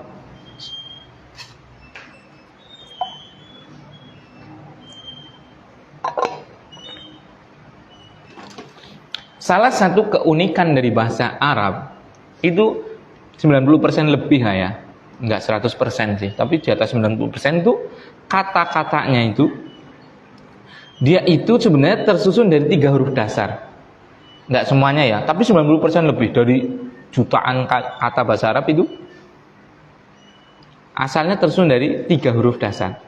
Salah satu keunikan dari bahasa Arab itu 90% lebih ya. Enggak 100% sih, tapi di atas 90% itu kata-katanya itu dia itu sebenarnya tersusun dari 3 huruf dasar. Enggak semuanya ya, tapi 90% lebih dari jutaan kata bahasa Arab itu asalnya tersusun dari 3 huruf dasar.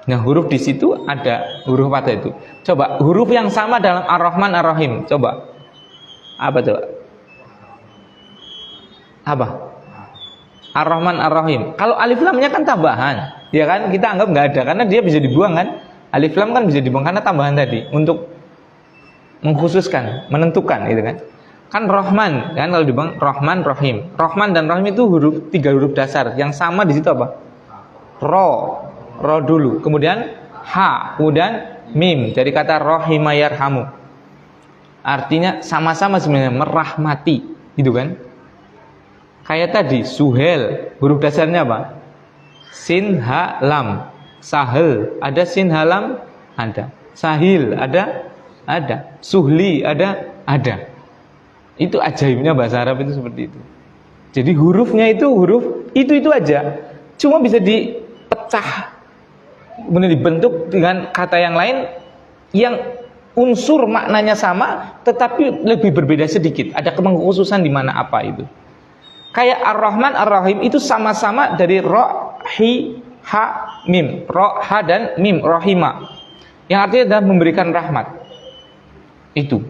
Nah, huruf di situ ada huruf apa itu? Coba huruf yang sama dalam Ar-Rahman Ar-Rahim. Coba. Apa coba? Apa? Ar-Rahman Ar-Rahim. Kalau alif lamnya kan tambahan, ya kan? Kita anggap nggak ada karena dia bisa dibuang kan? Alif lam kan bisa dibuang karena tambahan tadi untuk mengkhususkan, menentukan gitu kan? Kan Rahman kan kalau dibuang Rahman Rahim. Rahman dan Rahim itu tiga huruf dasar. Yang sama di situ apa? Ro dulu, kemudian ha, kemudian mim. Dari kata rahima yarhamu. Artinya sama-sama sebenarnya merahmati, gitu kan? Kayak tadi, Suhel, huruf dasarnya apa? Sin, ha, lam. Sahel, ada sin, ha, lam? Ada. Sahil, ada? Ada. Suhli, ada? Ada. Itu ajaibnya bahasa Arab itu seperti itu. Jadi hurufnya itu huruf itu aja. Cuma bisa dipecah, kemudian dibentuk dengan kata yang lain yang unsur maknanya sama, tetapi lebih berbeda sedikit. Ada kemengkhususan di mana apa itu. Kayak Ar-Rahman, Ar-Rahim itu sama-sama dari ro, hi, ha, mim. Ro, ha, dan mim, rohima. Yang artinya adalah memberikan rahmat. Itu.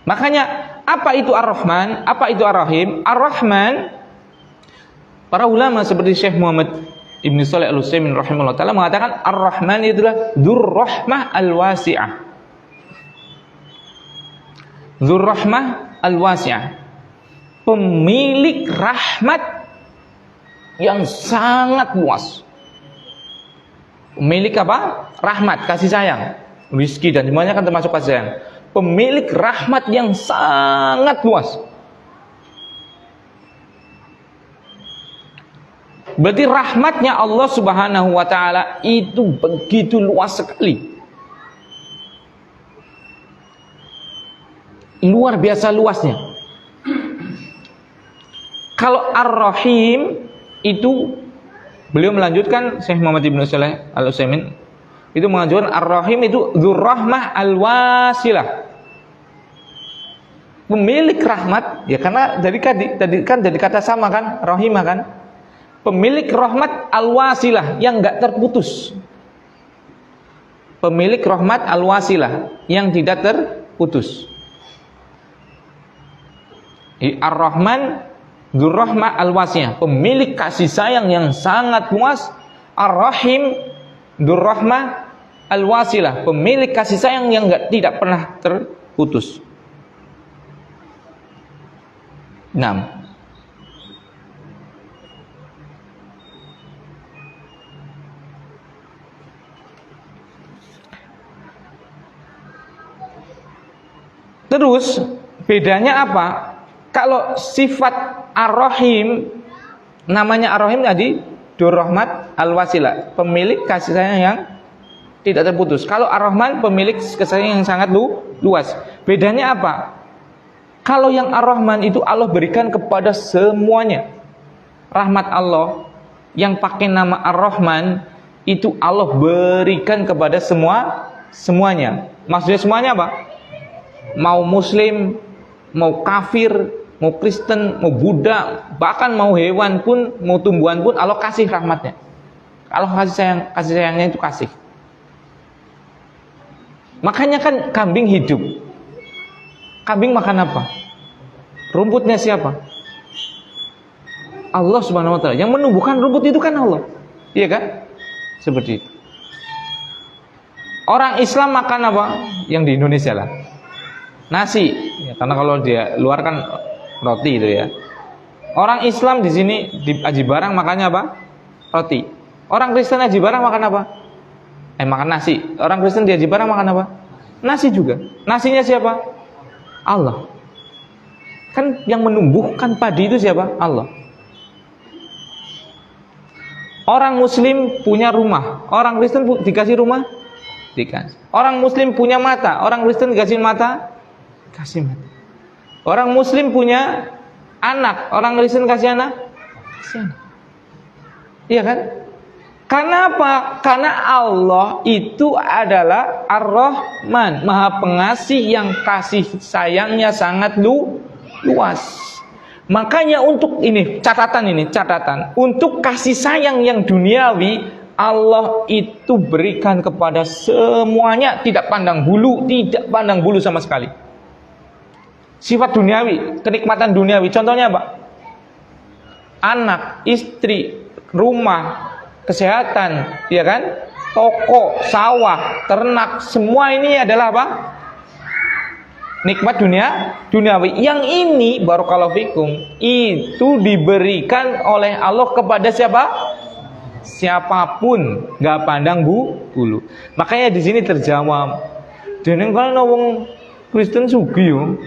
Makanya, apa itu Ar-Rahman? Apa itu Ar-Rahim? Ar-Rahman, para ulama seperti Syekh Muhammad Ibn Shalih Al-Utsaimin rahimahullah ta'ala mengatakan Ar-Rahman itu adalah Dzur-Rahmah Al-Wasi'ah. Dzur-Rahmah Al-Wasi'ah. Pemilik rahmat yang sangat luas. Pemilik apa? Rahmat, kasih sayang. Rizki dan semuanya kan termasuk kasih sayang. Pemilik rahmat yang sangat luas. Berarti rahmatnya Allah Subhanahu wa ta'ala itu begitu luas sekali. Luar biasa luasnya. Kalau Ar-Rahim itu beliau melanjutkan, Syekh Muhammad Ibn Shalih Al-Utsaimin itu mengajukan Ar-Rahim itu Dzur-Rahmah Al-Wasilah. Pemilik rahmat, ya karena tadi kan jadi kata sama kan, Rahimah kan. Pemilik rahmat Al-Wasilah yang enggak terputus. Pemilik rahmat Al-Wasilah yang tidak terputus. Ar-Rahman Dzur-Rahmah Al-Wasiyah, pemilik kasih sayang yang sangat luas. Ar-Rahim Dzur-Rahmah Al-Wasilah, pemilik kasih sayang yang tidak pernah terputus. 6. Terus bedanya apa? Kalau sifat Ar-Rahim, namanya Ar-Rahim tadi Dzur-Rahmat Al-Wasilah, pemilik kasih sayang yang tidak terputus. Kalau Ar-Rahman pemilik kasih sayang yang sangat luas. Bedanya apa? Kalau yang Ar-Rahman itu Allah berikan kepada semuanya. Rahmat Allah yang pakai nama Ar-Rahman itu Allah berikan kepada semuanya. Maksudnya semuanya apa? Mau Muslim, mau kafir, mau Kristen, mau Buddha, bahkan mau hewan pun, mau tumbuhan pun, Allah kasih rahmatnya. Allah kasih sayangnya itu kasih. Makanya kan kambing hidup. Kambing makan apa? Rumputnya siapa? Allah Subhanahu wa ta'ala. Yang menumbuhkan rumput itu kan Allah. Iya kan? Seperti itu. Orang Islam makan apa? Yang di Indonesia lah. Nasi. Ya, karena kalau dia luar kan roti itu ya. Orang Islam di sini di Aji Barang makannya apa? Roti. Orang Kristen Aji Barang makan apa? Makan nasi. Orang Kristen di Aji Barang makan apa? Nasi juga. Nasinya siapa? Allah. Kan yang menumbuhkan padi itu siapa? Allah. Orang Muslim punya rumah. Orang Kristen dikasih rumah? Dikasih. Orang Muslim punya mata. Orang Kristen dikasih mata? Kasih mata. Orang Muslim punya anak, orang Kristen kasih anak? Kasih anak. Iya kan? Karena apa? Karena Allah itu adalah Ar-Rahman, Maha Pengasih yang kasih sayangnya sangat luas. Makanya untuk ini catatan, untuk kasih sayang yang duniawi Allah itu berikan kepada semuanya, tidak pandang bulu sama sekali. Sifat duniawi, kenikmatan duniawi. Contohnya apa? Anak, istri, rumah, kesehatan, ya kan? Toko, sawah, ternak, semua ini adalah apa? Nikmat duniawi. Yang ini barakallahu fikum itu diberikan oleh Allah kepada siapa? Siapapun, nggak pandang bulu. Makanya di sini terjawab. Dene kalau wong Kristen sugih yo.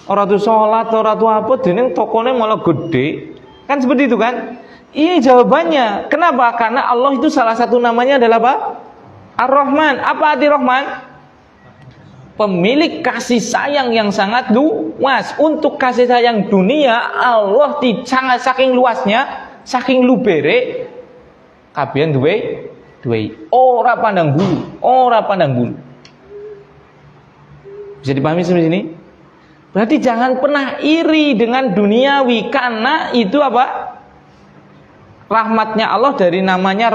Ora tuh salat, ora tuh apa, dene tokone malah gede. Kan seperti itu kan? Ini jawabannya. Kenapa? Karena Allah itu salah satu namanya adalah apa? Ar-Rahman. Apa arti Rahman? Pemilik kasih sayang yang sangat luas. Untuk kasih sayang dunia, Allah sangat saking luasnya, saking lubere, kabian duwe ora pandang bulu. Bisa dipahami sampai sini? Berarti jangan pernah iri dengan duniawi, karena itu apa? Rahmatnya Allah dari namanya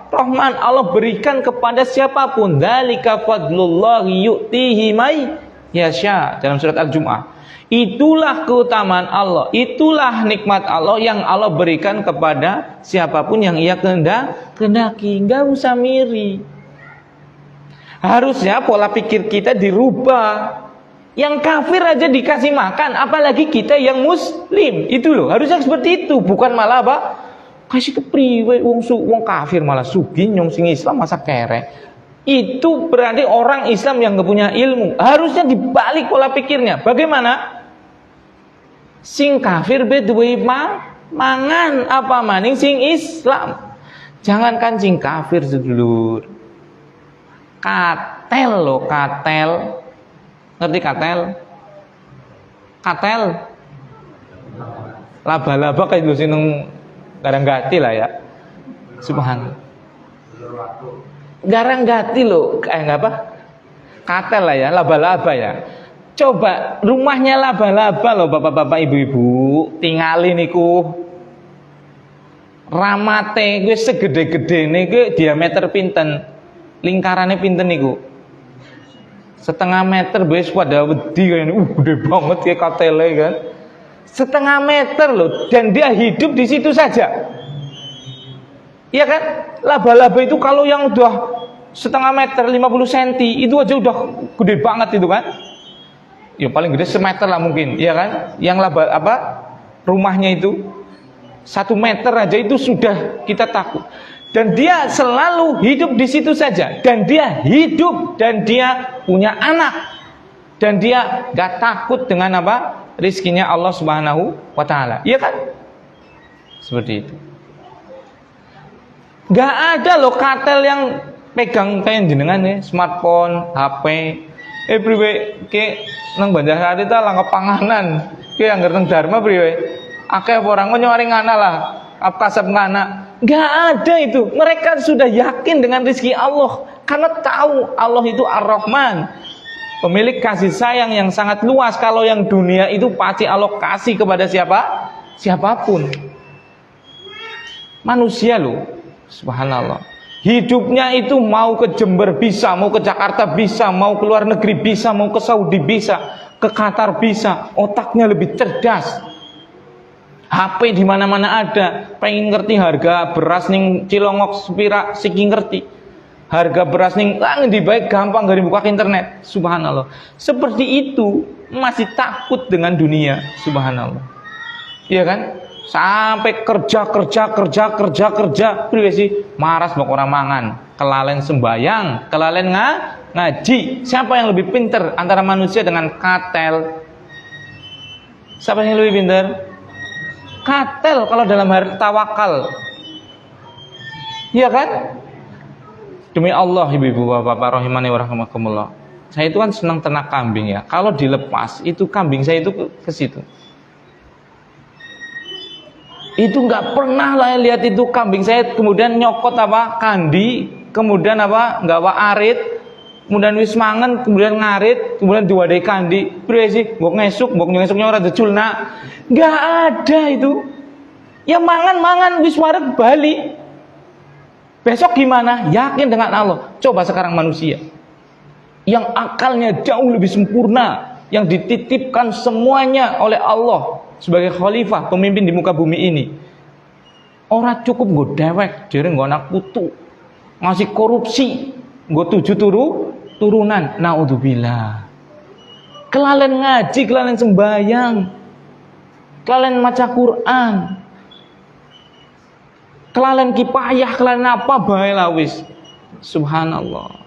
Rahman. Allah berikan kepada siapapun. Dzalika fadlullahi yu'tihi may yasha, dalam surat Al-Jumu'ah. Itulah keutamaan Allah, itulah nikmat Allah yang Allah berikan kepada siapapun yang ia kehendaki. Enggak usah miri. Harusnya pola pikir kita dirubah. Yang kafir aja dikasih makan, apalagi kita yang muslim. Itu loh, harusnya seperti itu, bukan malah apa? Kasih kepriwe wong kafir malah sugih, nyong sing Islam masa kere. Itu berarti orang Islam yang gak punya ilmu. Harusnya dibalik pola pikirnya. Bagaimana? Sing kafir duwe mangan apa maning sing Islam. Jangankan sing kafir sedulur. Katel loh, katel. Ngerti katel? Katel. Laba-laba kayak lu sineng garang-gati lah ya. Subhanallah. Garang-gati loh, kayak apa? Katel lah ya, laba-laba ya. Coba rumahnya laba-laba loh bapak-bapak ibu-ibu, tinggalin niku. Ramate gue segede-gede nih gue diameter pinten, lingkarannya pinten niku. Setengah meter wis pada wedi kan, gede banget kayak katele kan. Setengah meter loh, dan dia hidup di situ saja. Iya kan? Laba-laba itu kalau yang udah setengah meter 50 cm itu aja udah gede banget itu kan. Ya paling gede semeter lah mungkin, iya kan? Yang laba apa? Rumahnya itu 1 meter aja itu sudah kita takut. Dan dia selalu hidup di situ saja. Dan dia hidup dan dia punya anak. Dan dia gak takut dengan apa? Rizkinya Allah Subhanahu wa ta'ala. Iya kan? Seperti itu. Gak ada loh katel yang pegang kayak jenengan ya, smartphone, HP, priwe ke nang Banjarsari ta langkap panganan. Ke anggar nang Dharma priwe. Akeh orang nyori ngana lah, kasab ngana. Gak ada itu. Mereka sudah yakin dengan rezeki Allah karena tahu Allah itu Ar-Rahman, pemilik kasih sayang yang sangat luas. Kalau yang dunia itu pasti Allah kasih kepada siapapun. Manusia loh, subhanallah. Hidupnya itu mau ke Jember bisa, mau ke Jakarta bisa, mau ke luar negeri bisa, mau ke Saudi bisa, ke Qatar bisa. Otaknya lebih cerdas. HP di mana-mana ada. Pengen ngerti harga beras ning Cilongok sepira siki ngerti. Harga beras ning ngendi baik gampang dari buka internet. Subhanallah. Seperti itu masih takut dengan dunia. Subhanallah. Iya kan? Sampai kerja priwe sih maras bak orang mangan, kelalen sembayang, kelalen ngaji. Siapa yang lebih pintar antara manusia dengan katel? Siapa yang lebih pintar? Katel kalau dalam hari tawakal. Iya kan? Demi Allah ibu-ibu bapak-bapak rahimani wa rahimakumullah. Saya itu kan senang ternak kambing ya. Kalau dilepas itu kambing saya itu ke situ. Itu nggak pernah lah lihat itu kambing saya kemudian nyokot apa kandi, kemudian apa nggak arit, kemudian wis mangan, kemudian ngarit, kemudian diwadai kandi, priye mbok ngesuknya ora deculna. Nggak ada itu. Ya mangan wis wareg bali. Besok gimana? Yakin dengan Allah. Coba sekarang manusia yang akalnya jauh lebih sempurna, yang dititipkan semuanya oleh Allah sebagai khalifah, pemimpin di muka bumi ini. Orang cukup nggo dewek, jere nggo anak putu, masih korupsi, nggo 7 turunan. Naudzubillah. Kelalen ngaji, kelalen sembayang, kelalen maca Quran, kelalen kipayah, kelalen apa bae lah wis. Subhanallah.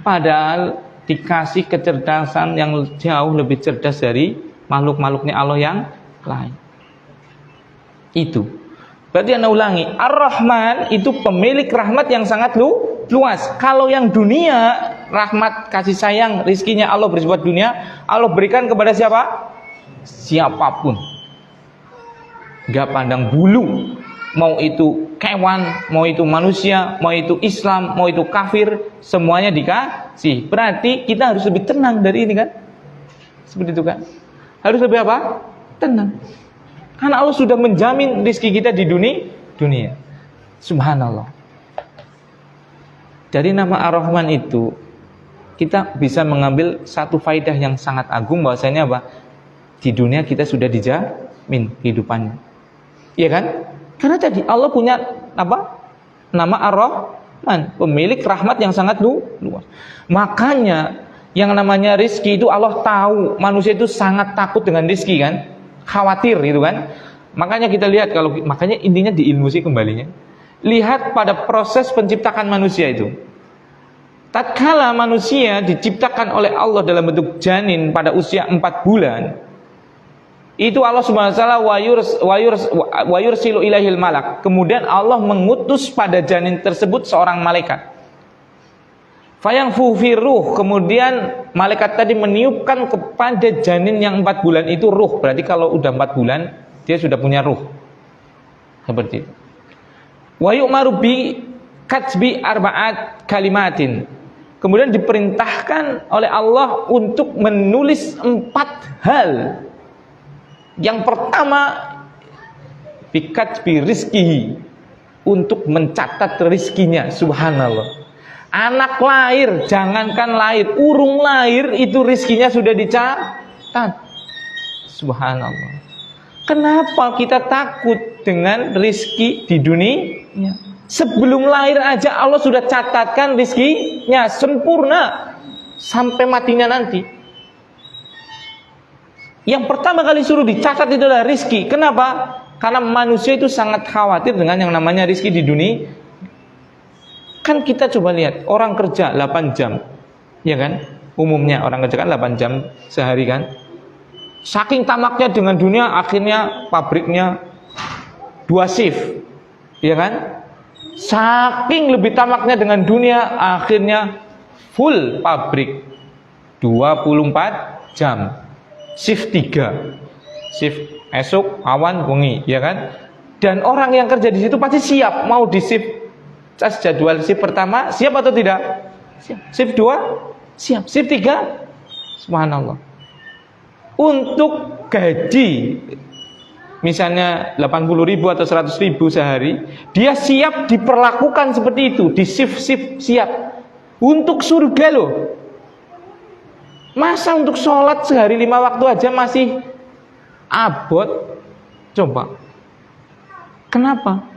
Padahal dikasih kecerdasan yang jauh lebih cerdas dari makhluk-makhluknya Allah yang lain. Itu. Berarti Anda ulangi, Ar-Rahman itu pemilik rahmat yang sangat luas. Kalau yang dunia, rahmat, kasih sayang, rizkinya Allah bersifat dunia, Allah berikan kepada siapa? Siapapun. Gak pandang bulu. Mau itu kewan, mau itu manusia, mau itu Islam, mau itu kafir, semuanya dikasih. Berarti kita harus lebih tenang dari ini kan? Seperti itu kan? Harus lebih apa? Tenang. Karena Allah sudah menjamin rezeki kita di dunia. Subhanallah. Dari nama Ar-Rahman itu kita bisa mengambil satu faidah yang sangat agung, bahwasanya apa? Di dunia kita sudah dijamin kehidupannya. Iya kan? Karena tadi Allah punya apa? Nama Ar-Rahman, pemilik rahmat yang sangat luas. Makanya yang namanya rizki itu Allah tahu manusia itu sangat takut dengan rizki kan? Khawatir gitu kan. Makanya kita lihat, makanya intinya di ilmu sih kembalinya. Lihat pada proses penciptakan manusia itu. Tatkala manusia diciptakan oleh Allah dalam bentuk janin pada usia 4 bulan, itu Allah Subhanahu wa taala wa yursilu ilaihil malak. Kemudian Allah mengutus pada janin tersebut seorang malaikat. Fayangfu fi ruh, kemudian malaikat tadi meniupkan kepada janin yang 4 bulan itu ruh. Berarti kalau udah 4 bulan dia sudah punya ruh. Seperti itu. Wa yu'maru bi katsbi arba'at kalimatin. Kemudian diperintahkan oleh Allah untuk menulis 4 hal. Yang pertama, bi katsbi rizkihi, untuk mencatat rizkinya. Subhanallah. Anak lahir, jangankan lahir, urung lahir itu rizkinya sudah dicatat. Subhanallah. Kenapa kita takut dengan rizki di dunia? Sebelum lahir aja Allah sudah catatkan rizkinya sempurna sampai matinya nanti. Yang pertama kali suruh dicatat itu adalah rizki. Kenapa? Karena manusia itu sangat khawatir dengan yang namanya rizki di dunia. Kan kita coba lihat, orang kerja 8 jam, ya kan? Umumnya orang kerja kan 8 jam sehari kan? Saking tamaknya dengan dunia, akhirnya pabriknya 2 shift, ya kan? Saking lebih tamaknya dengan dunia, akhirnya full pabrik 24 jam, shift 3, shift esok, awan, wengi, ya kan? Dan orang yang kerja di situ pasti siap mau di shift jadwal shift pertama siap atau tidak? Siap. Shift 2 siap. Shift 3 subhanallah. Untuk gaji misalnya 80.000 atau 100.000 sehari, dia siap diperlakukan seperti itu, di shift siap. Untuk surga loh. Masa untuk sholat sehari 5 waktu aja masih abot? Coba. Kenapa?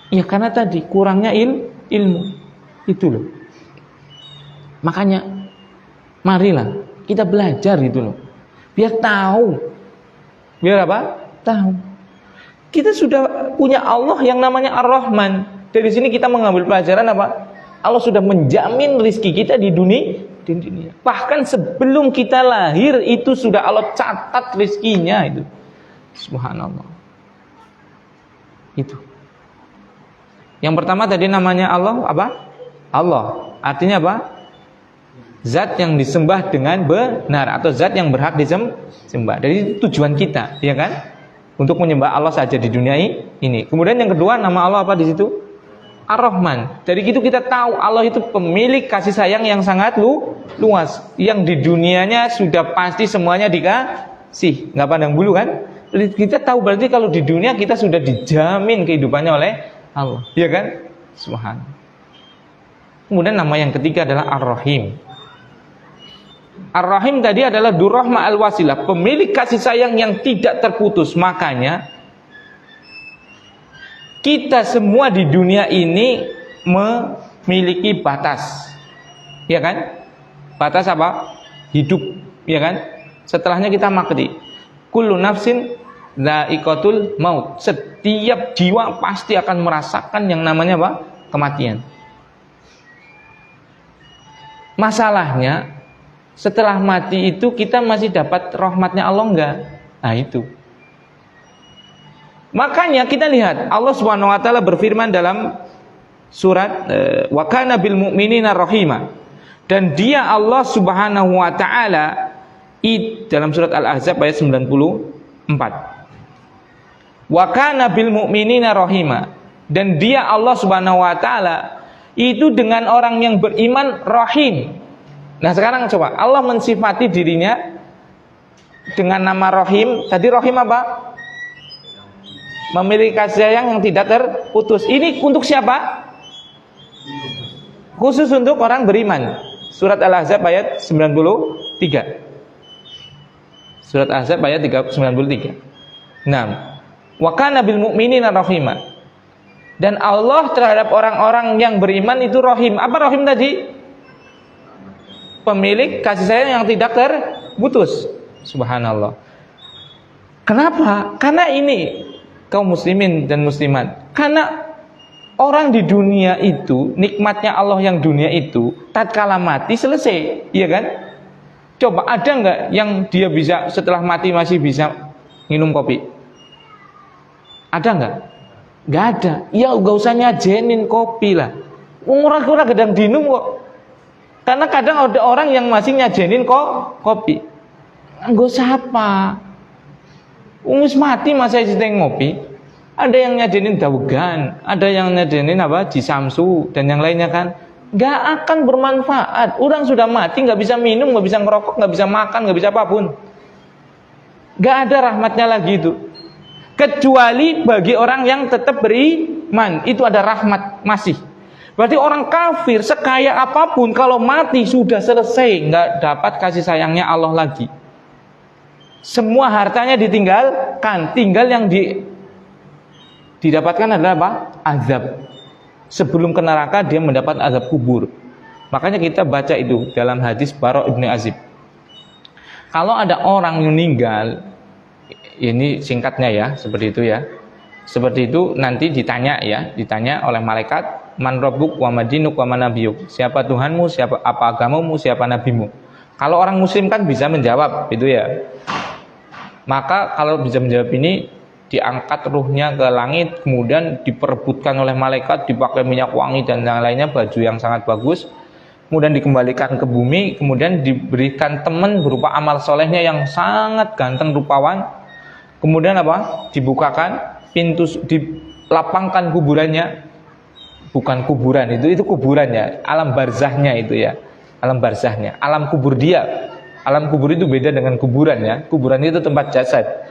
Ya karena tadi kurangnya ilmu. Itu loh. Makanya marilah kita belajar itu loh. Biar tahu. Biar apa? Tahu. Kita sudah punya Allah yang namanya Ar-Rahman. Dari sini kita mengambil pelajaran apa? Allah sudah menjamin rizki kita di dunia. Bahkan sebelum kita lahir itu sudah Allah catat rizkinya itu. Subhanallah. Itu. Yang pertama tadi namanya Allah apa? Allah. Artinya apa? Zat yang disembah dengan benar atau zat yang berhak disembah. Jadi tujuan kita, ya kan? Untuk menyembah Allah saja di dunia ini. Kemudian yang kedua nama Allah apa di situ? Ar-Rahman. Dari itu kita tahu Allah itu pemilik kasih sayang yang sangat luas. Yang di dunianya sudah pasti semuanya dikasih. Nggak pandang bulu kan? Kita tahu berarti kalau di dunia kita sudah dijamin kehidupannya oleh Allah, ya kan? Subhanallah. Kemudian nama yang ketiga adalah Ar-Rahim. Ar-Rahim tadi adalah Durrahma al-Wasilah, pemilik kasih sayang yang tidak terputus. Makanya kita semua di dunia ini memiliki batas, ya kan? Batas apa? Hidup, ya kan? Setelahnya kita mati. Kullu nafsin dha'iqatul maut. Setiap jiwa pasti akan merasakan yang namanya apa? Kematian. Masalahnya setelah mati itu kita masih dapat rahmatnya Allah enggak? Nah itu. Makanya kita lihat Allah Subhanahu wa taala berfirman dalam surat wa kana bil mu'minina rahima. Dan dia Allah Subhanahu wa taala dalam surat Al-Ahzab ayat 94. Wa kana bil mu'minina rahima. Dan dia Allah Subhanahu wa taala itu dengan orang yang beriman rahim. Nah sekarang coba Allah mensifati dirinya dengan nama Rahim. Tadi Rahim apa? Memiliki kasih sayang yang tidak terputus. Ini untuk siapa? Khusus untuk orang beriman. Surat Al-Ahzab ayat 93. Surat Al-Ahzab ayat 93. Nah, wa kana bil mu'minina rahima. Dan Allah terhadap orang-orang yang beriman itu Rahim. Apa Rahim tadi? Pemilik kasih sayang yang tidak terputus. Subhanallah. Kenapa? Karena ini kaum muslimin dan muslimat. Karena orang di dunia itu, nikmatnya Allah yang dunia itu, tatkala mati selesai, iya kan? Coba ada nggak yang dia bisa setelah mati masih bisa minum kopi? Ada nggak? Nggak ada. Ya nggak usah nyajenin kopi lah. Orang-orang gedang dinum kok. Karena kadang ada orang yang masih nyajenin kok kopi. Nggak usah apa. Wis mati masa isteng ngopi. Ada yang nyajenin dawegan, ada yang nyajenin apa? Jisamsu dan yang lainnya kan. Nggak akan bermanfaat. Orang sudah mati nggak bisa minum, nggak bisa ngerokok, nggak bisa makan, nggak bisa apapun. Nggak ada rahmatnya lagi itu. Kecuali bagi orang yang tetap beriman, itu ada rahmat masih. Berarti orang kafir sekaya apapun kalau mati sudah selesai, nggak dapat kasih sayangnya Allah lagi. Semua hartanya ditinggalkan, tinggal yang didapatkan adalah apa? Azab. Sebelum ke neraka dia mendapat azab kubur. Makanya kita baca itu dalam hadis Bara' Ibn Azib. Kalau ada orang yang meninggal, ini singkatnya ya, seperti itu ya. Seperti itu nanti ditanya oleh malaikat, man rabbuk wa madinuk wa manabiyuk. Siapa Tuhanmu, siapa apa agamamu, siapa nabimu. Kalau orang muslim kan bisa menjawab itu ya. Maka kalau bisa menjawab ini, diangkat ruhnya ke langit, kemudian diperebutkan oleh malaikat, dipakai minyak wangi dan yang lainnya, baju yang sangat bagus, kemudian dikembalikan ke bumi, kemudian diberikan teman berupa amal solehnya yang sangat ganteng rupawan, kemudian apa? Dibukakan pintu, dilapangkan kuburannya, bukan kuburan itu kuburannya, alam barzahnya itu ya, alam barzahnya, alam kubur dia. Alam kubur itu beda dengan kuburan ya. Kuburan itu tempat jasad.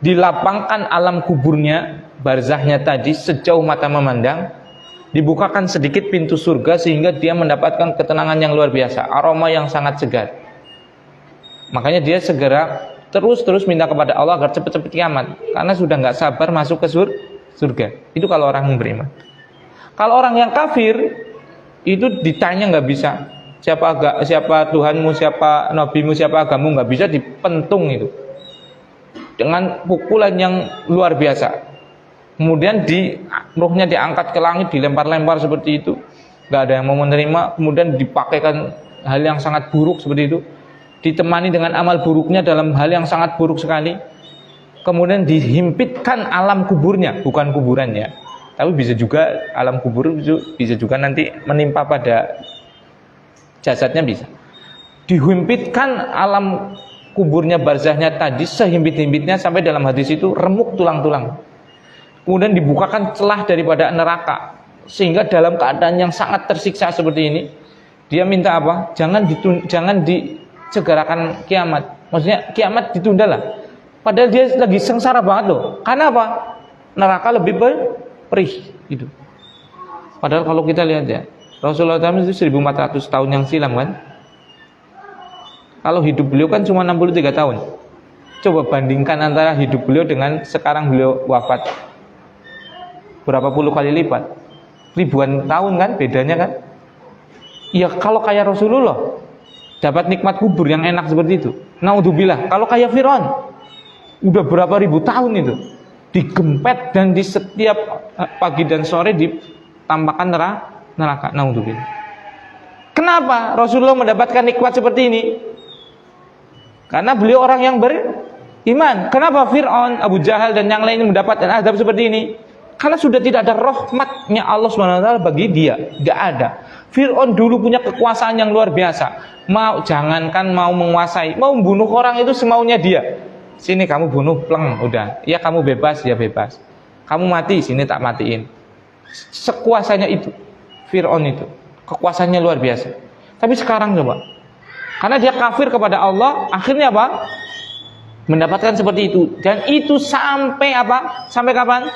Dilapangkan alam kuburnya, barzahnya tadi sejauh mata memandang, dibukakan sedikit pintu surga sehingga dia mendapatkan ketenangan yang luar biasa, aroma yang sangat segar. Makanya dia segera terus minta kepada Allah agar cepat-cepat kiamat, karena sudah nggak sabar masuk ke surga. Itu kalau orang yang beriman. Kalau orang yang kafir itu ditanya nggak bisa. Siapa Tuhanmu, siapa nabimu, siapa agamamu, nggak bisa, dipentung itu dengan pukulan yang luar biasa. Kemudian ruhnya diangkat ke langit, dilempar-lempar seperti itu, nggak ada yang mau menerima. Kemudian dipakaikan hal yang sangat buruk seperti itu, ditemani dengan amal buruknya dalam hal yang sangat buruk sekali. Kemudian dihimpitkan alam kuburnya, bukan kuburannya, tapi bisa juga alam kubur bisa juga nanti menimpa pada jasadnya, bisa dihimpitkan alam kuburnya, barzahnya tadi sehimpit-himpitnya sampai dalam hadis itu remuk tulang-tulang. Kemudian dibukakan celah daripada neraka sehingga dalam keadaan yang sangat tersiksa seperti ini dia minta apa? Jangan disegerakan kiamat. Maksudnya kiamat ditundalah. Padahal dia lagi sengsara banget loh. Karena apa? Neraka lebih perih gitu. Padahal kalau kita lihat ya, Rasulullah SAW itu 1400 tahun yang silam kan. Kalau hidup beliau kan cuma 63 tahun. Coba bandingkan antara hidup beliau dengan sekarang beliau wafat. Berapa puluh kali lipat? Ribuan tahun kan bedanya kan? Ya kalau kayak Rasulullah dapat nikmat kubur yang enak seperti itu. Naudzubillah. Kalau kayak Fir'aun udah berapa ribu tahun itu digempet dan di setiap pagi dan sore ditampakkan neraka. Naudzubillah. Kenapa Rasulullah mendapatkan nikmat seperti ini? Karena beliau orang yang beriman. Kenapa Fir'aun, Abu Jahal dan yang lain mendapatkan azab seperti ini? Karena sudah tidak ada rahmatnya Allah SWT bagi dia. Tidak ada. Fir'aun dulu punya kekuasaan yang luar biasa. Jangankan mau menguasai, mau membunuh orang itu semaunya dia. Sini kamu bunuh, pleng, udah. Ya kamu bebas, ya bebas. Kamu mati, sini tak matiin. Sekuasanya itu Fir'aun itu. Kekuasaannya luar biasa. Tapi sekarang coba, karena dia kafir kepada Allah, akhirnya apa? Mendapatkan seperti itu. Dan itu sampai apa? Sampai kapan?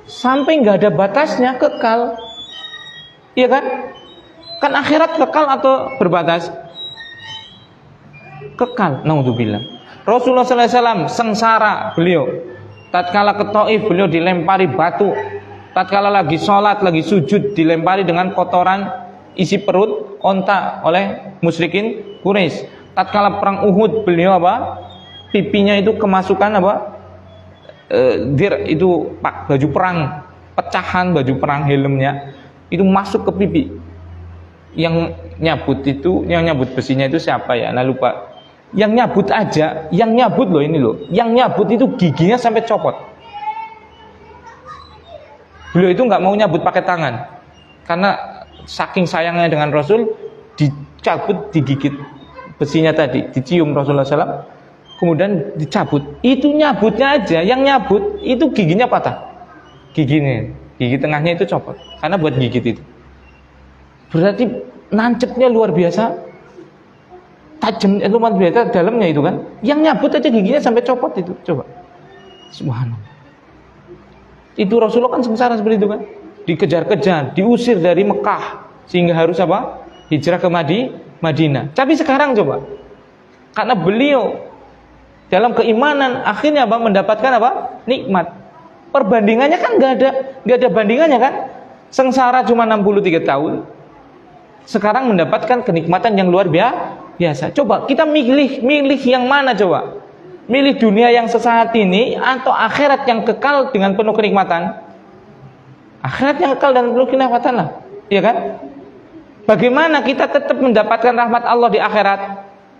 Sampai nggak ada batasnya, kekal. Iya kan? Kan akhirat kekal atau berbatas? Kekal. Naudzubillah. Rasulullah SAW sengsara beliau. Tatkala ke Taif beliau dilempari batu. Tatkala lagi sholat, lagi sujud dilempari dengan kotoran isi perut onta oleh musyrikin Quraisy. Tatkala perang Uhud beliau apa? Pipinya itu kemasukan apa? Itu baju perang, pecahan baju perang helmnya itu masuk ke pipi. Yang nyabut besinya itu siapa ya? Nah lupa. Yang nyabut aja, yang nyabut loh ini loh. Yang nyabut itu giginya sampai copot. Beliau itu nggak mau nyabut pakai tangan, karena saking sayangnya dengan Rasul, dicabut, digigit besinya tadi, dicium Rasulullah SAW, kemudian dicabut. Itu nyabutnya aja, yang nyabut itu giginya patah, gigi tengahnya itu copot, karena buat gigit itu. Berarti nancepnya luar biasa, tajamnya luar biasa dalamnya itu kan. Yang nyabut aja giginya sampai copot itu, coba. Subhanallah. Itu Rasulullah kan sengsara seperti itu kan. Dikejar-kejar, diusir dari Mekah sehingga harus apa? Hijrah ke Madinah. Tapi sekarang coba, karena beliau dalam keimanan akhirnya apa? Mendapatkan apa? Nikmat. Perbandingannya kan nggak ada bandingannya kan. Sengsara cuma 63 tahun. Sekarang mendapatkan kenikmatan yang luar biasa. Coba kita milih yang mana coba? Milih dunia yang sesaat ini atau akhirat yang kekal dengan penuh kenikmatan? Akhirat yang kekal dan penuh kenikmatan lah, iya kan? Bagaimana kita tetap mendapatkan rahmat Allah di akhirat?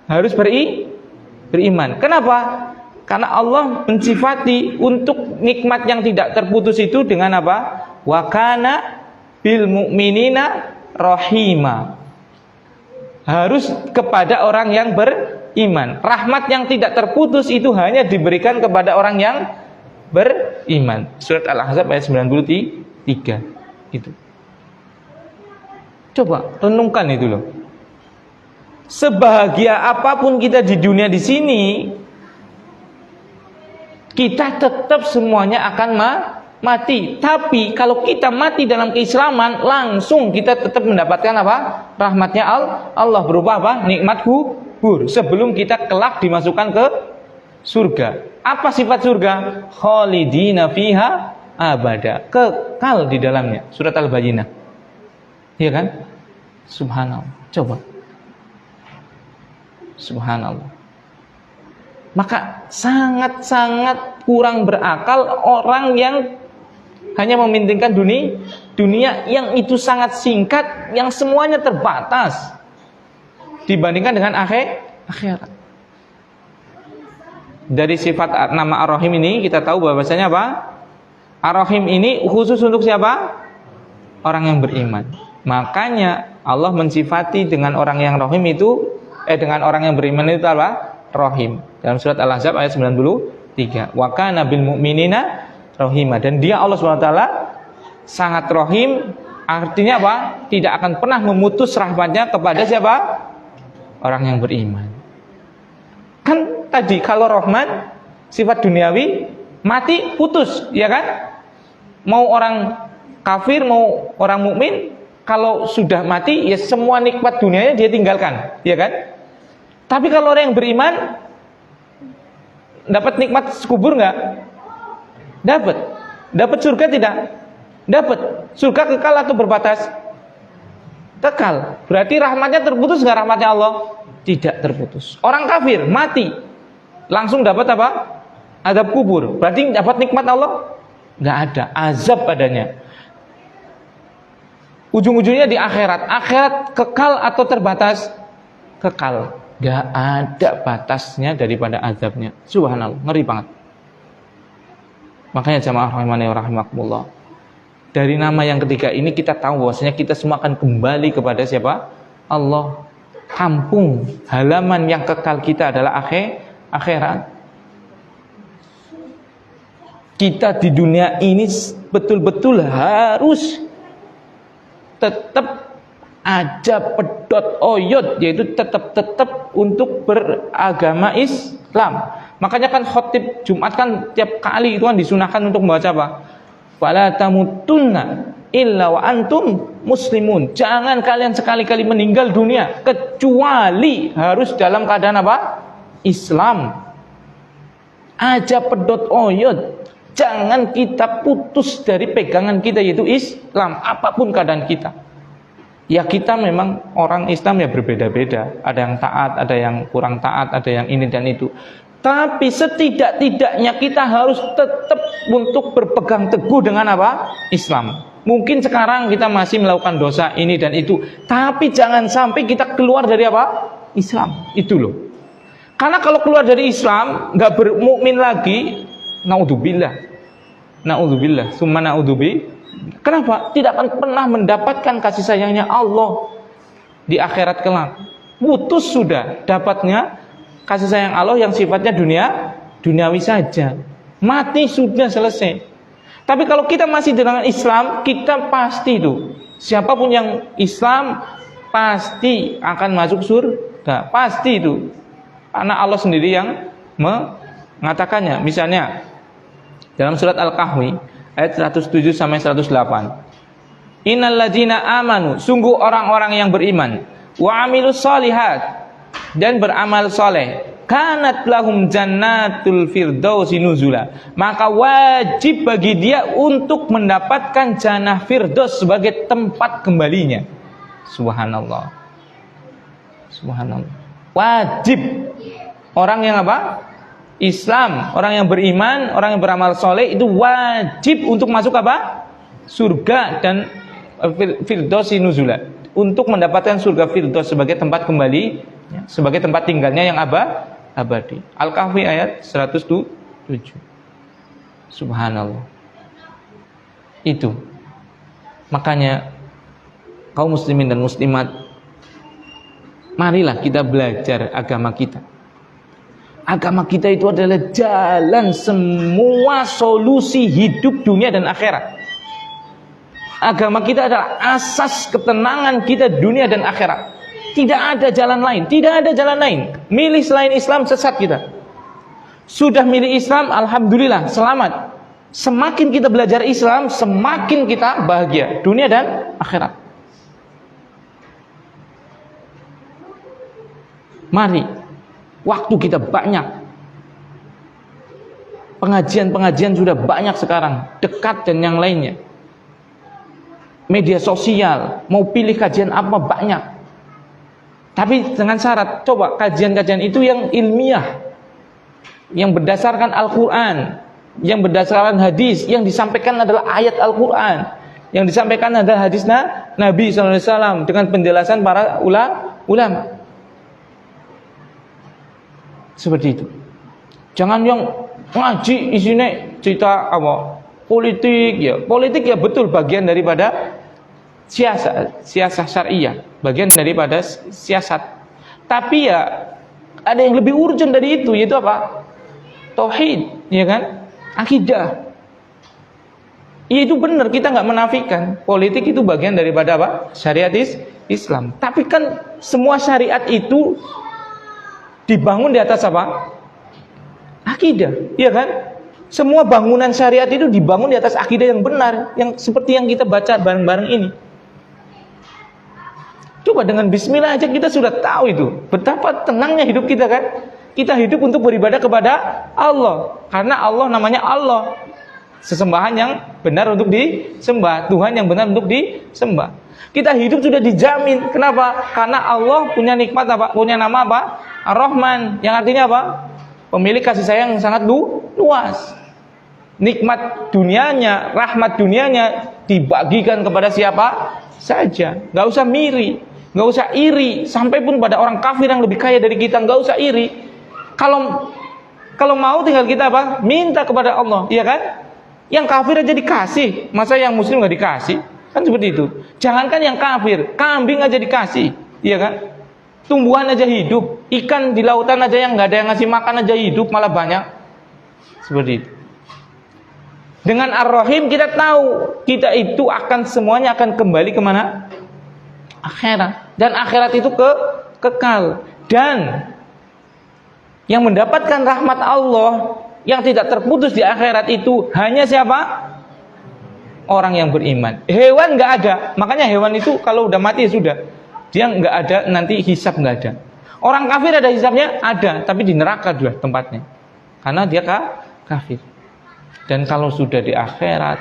Harus beriman. Kenapa? Karena Allah mensifati untuk nikmat yang tidak terputus itu dengan apa? Wa kana bil mu'minina rahima. Harus kepada orang yang beriman. Rahmat yang tidak terputus itu hanya diberikan kepada orang yang beriman. Surat Al-Ahzab ayat 93 itu. Coba renungkan itu loh. Sebahagia apapun kita di dunia di sini, kita tetap semuanya akan mati. Tapi kalau kita mati dalam keislaman, langsung kita tetap mendapatkan apa? Rahmatnya Allah berupa apa? Nikmat kubur. Sebelum kita kelak dimasukkan ke surga. Apa sifat surga? Khalidina fiha abada. Kekal di dalamnya. Surat Al-Bayyinah. Iya kan? Subhanallah. Coba. Subhanallah. Maka sangat-sangat kurang berakal orang yang hanya mementingkan dunia yang itu sangat singkat, yang semuanya terbatas dibandingkan dengan akhirat. Dari sifat nama Ar-Rahim ini kita tahu bahwasanya apa? Ar-Rahim ini khusus untuk siapa? Orang yang beriman. Makanya Allah mensifati dengan orang yang Rahim itu dengan orang yang beriman itu apa? Rahim. Dalam surat Al-Ahzab ayat 93. Wa kana bil mu'minina rahimah. Dan dia Allah SWT sangat rahim, artinya apa? Tidak akan pernah memutus rahmatnya kepada siapa? Orang yang beriman. Kan tadi kalau rahman sifat duniawi mati putus, ya kan? Mau orang kafir, mau orang mukmin kalau sudah mati ya semua nikmat dunianya dia tinggalkan, ya kan? Tapi kalau orang yang beriman dapat nikmat kubur nggak? Dapat. Dapat surga tidak? Dapat. Surga kekal atau berbatas? Kekal. Berarti rahmatnya terputus nggak rahmatnya Allah? Tidak terputus. Orang kafir mati langsung dapat apa? Azab kubur. Berarti dapat nikmat Allah? Nggak ada. Azab adanya. Ujung-ujungnya di akhirat. Akhirat kekal atau terbatas? Kekal. Nggak ada batasnya daripada azabnya. Subhanallah. Ngeri banget. Makanya jamaah rahimani wa rahimakumullah, dari nama yang ketiga ini kita tahu bahwasanya kita semua akan kembali kepada siapa? Allah. Kampung halaman yang kekal kita adalah akhirat. Kita di dunia ini betul-betul harus tetap aja pedot oyot, yaitu tetap untuk beragama Islam. Makanya kan khotib Jumat kan tiap kali itu kan disunahkan untuk membaca apa? Fala tamutunna illa wa antum muslimun. Jangan kalian sekali-kali meninggal dunia kecuali harus dalam keadaan apa? Islam. Aja pedot oyot. Jangan kita putus dari pegangan kita yaitu Islam, apapun keadaan kita. Ya kita memang orang Islam ya berbeda-beda. Ada yang taat, ada yang kurang taat, ada yang ini dan itu. Tapi setidak-tidaknya kita harus tetap untuk berpegang teguh dengan apa? Islam. Mungkin sekarang kita masih melakukan dosa ini dan itu, tapi jangan sampai kita keluar dari apa? Islam. Itu loh. Karena kalau keluar dari Islam, nggak bermukmin lagi, naudzubillah, summa naudzubillah. Kenapa? Tidak akan pernah mendapatkan kasih sayangnya Allah di akhirat kelak. Putus sudah dapatnya kasih sayang Allah yang sifatnya duniawi saja. Mati sudah selesai. Tapi kalau kita masih dengan Islam, kita pasti itu. Siapapun yang Islam pasti akan masuk surga. Pasti itu. Karena Allah sendiri yang mengatakannya. Misalnya dalam surat Al-Kahfi ayat 107 sampai 108. Innal ladzina amanu, sungguh orang-orang yang beriman, wa amilus shalihat, dan beramal soleh, kanat lahum jannatul firdausi nuzula, maka wajib bagi dia untuk mendapatkan jannah firdaus sebagai tempat kembalinya. Subhanallah. Subhanallah. Wajib orang yang apa? Islam, orang yang beriman, orang yang beramal soleh itu wajib untuk masuk apa? Surga dan firdausi nuzula, untuk mendapatkan surga firdaus sebagai tempat kembali, sebagai tempat tinggalnya yang abadi. Al-Kahfi ayat 107. Subhanallah. Itu. Makanya kaum muslimin dan muslimat, marilah kita belajar agama kita. Agama kita itu adalah jalan semua solusi hidup dunia dan akhirat. Agama kita adalah asas ketenangan kita dunia dan akhirat. Tidak ada jalan lain, tidak ada jalan lain. Milih selain Islam sesat kita. Sudah milih Islam, alhamdulillah, selamat. Semakin kita belajar Islam, semakin kita bahagia dunia dan akhirat. Mari, waktu kita banyak. Pengajian-pengajian sudah banyak sekarang, dekat dan yang lainnya. Media sosial, mau pilih kajian apa banyak. Tapi dengan syarat, coba kajian-kajian itu yang ilmiah, yang berdasarkan Al-Quran, yang berdasarkan hadis, yang disampaikan adalah ayat Al-Quran, yang disampaikan adalah hadis Nabi SAW dengan penjelasan para ulama. Seperti itu. Jangan yang ngaji isinya cerita apa? Politik ya betul bagian daripada siasat syariah, bagian daripada siasat. Tapi ya ada yang lebih urgent dari itu, yaitu apa? Tauhid, ya kan? Akidah. Ya itu benar, kita nggak menafikan politik itu bagian daripada apa? Syariat Islam. Tapi kan semua syariat itu dibangun di atas apa? Akidah, ya kan? Semua bangunan syariat itu dibangun di atas akidah yang benar, yang seperti yang kita baca bareng-bareng ini. Coba dengan bismillah aja kita sudah tahu itu. Betapa tenangnya hidup kita kan? Kita hidup untuk beribadah kepada Allah. Karena Allah namanya Allah. Sesembahan yang benar untuk disembah. Tuhan yang benar untuk disembah. Kita hidup sudah dijamin. Kenapa? Karena Allah punya nikmat apa? Punya nama apa? Ar-Rahman. Yang artinya apa? Pemilik kasih sayang yang sangat luas. Nikmat dunianya, rahmat dunianya dibagikan kepada siapa saja. Gak usah miri, gak usah iri. Sampai pun pada orang kafir yang lebih kaya dari kita, gak usah iri. Kalau mau tinggal kita apa? Minta kepada Allah, iya kan? Yang kafir aja dikasih, masa yang muslim gak dikasih? Kan seperti itu. Jangankan yang kafir, kambing aja dikasih, iya kan? Tumbuhan aja hidup, ikan di lautan aja yang gak ada yang ngasih makan aja hidup, malah banyak. Seperti itu. Dengan Ar-Rahim kita tahu kita itu akan semuanya akan kembali kemana? Akhirat. Dan akhirat itu kekal. Dan yang mendapatkan rahmat Allah yang tidak terputus di akhirat itu hanya siapa? Orang yang beriman. Hewan nggak ada. Makanya hewan itu kalau udah mati sudah, dia nggak ada, nanti hisab nggak ada. Orang kafir ada hisabnya? Ada, tapi di neraka juga tempatnya. Karena dia kafir. Dan kalau sudah di akhirat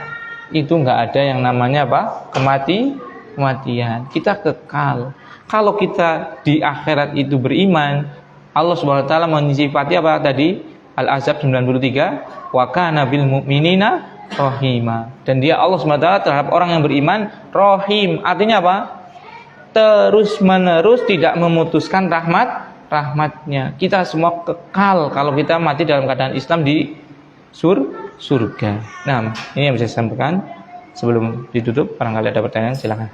itu nggak ada yang namanya apa? Kematian. Kita kekal. Kalau kita di akhirat itu beriman, Allah Subhanahu wa taala menyifati apa tadi? Al-Ahzab 93, wa kana bil mu'minina rahima. Dan dia Allah Subhanahu wa taala terhadap orang yang beriman rahim. Artinya apa? Terus-menerus tidak memutuskan rahmatnya. Kita semua kekal kalau kita mati dalam keadaan Islam di surga. Nah, ini yang bisa saya sampaikan sebelum ditutup. Barangkali ada pertanyaan, silakan.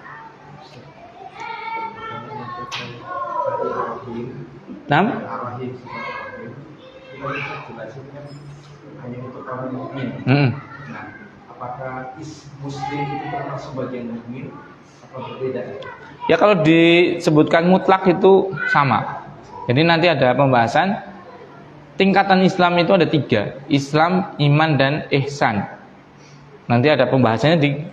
Nah, apakah muslim itu termasuk bagian mukmin atau berbeda? Ya kalau disebutkan mutlak itu sama. Jadi nanti ada pembahasan tingkatan Islam itu ada 3. Islam, iman, dan ihsan. Nanti ada pembahasannya di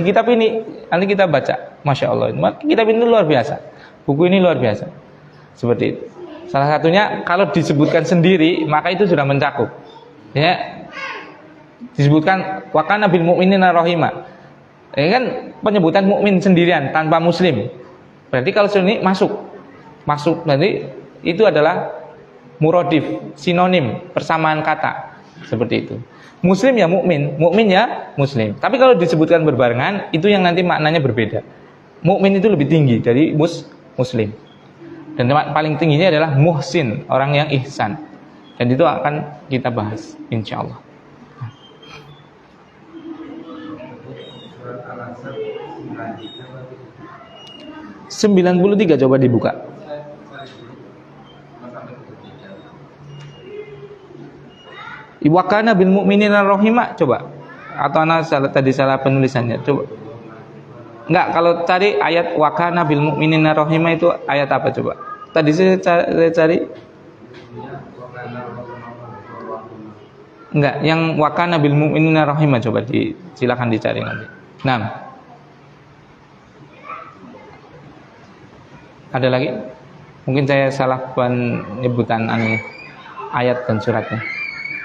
kitab ini. Nanti kita baca. Masya Allah. Kitab ini luar biasa. Buku ini luar biasa. Seperti itu. Salah satunya kalau disebutkan sendiri maka itu sudah mencakup. Ya. Disebutkan wa kana bil mu'minina rahima. Ini kan penyebutan mukmin sendirian tanpa muslim. Berarti kalau sini masuk berarti itu adalah muradif, sinonim, persamaan kata. Seperti itu. Muslim ya mukmin ya muslim. Tapi kalau disebutkan berbarengan itu yang nanti maknanya berbeda. Mukmin itu lebih tinggi dari muslim. Dan paling tingginya adalah muhsin, orang yang ihsan. Dan itu akan kita bahas insyaallah. Surat Al-Ahzab 93 coba dibuka. Wa kana bil mu'minina rahima coba. Atau anak salah penulisannya. Coba. Enggak, kalau cari ayat wa kana bil mu'minina rahima itu ayat apa coba? Tadi saya cari. Enggak, yang wa kana bil mu'minina rahima coba silakan dicari nanti. Nah. Ada lagi? Mungkin saya salah penyebutan ayat dan suratnya.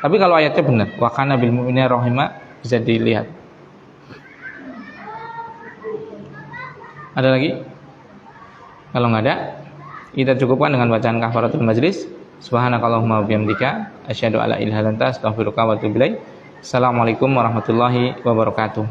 Tapi kalau ayatnya benar, wa kana bil mu'minina rahima bisa dilihat. Ada lagi? Kalau nggak ada, kita cukupkan dengan bacaan kafaratul majlis. Subhanakallahumma wa bihamdika asyhadu alla ilaha illa anta astaghfiruka wa atubu ilaik. Assalamualaikum warahmatullahi wabarakatuh.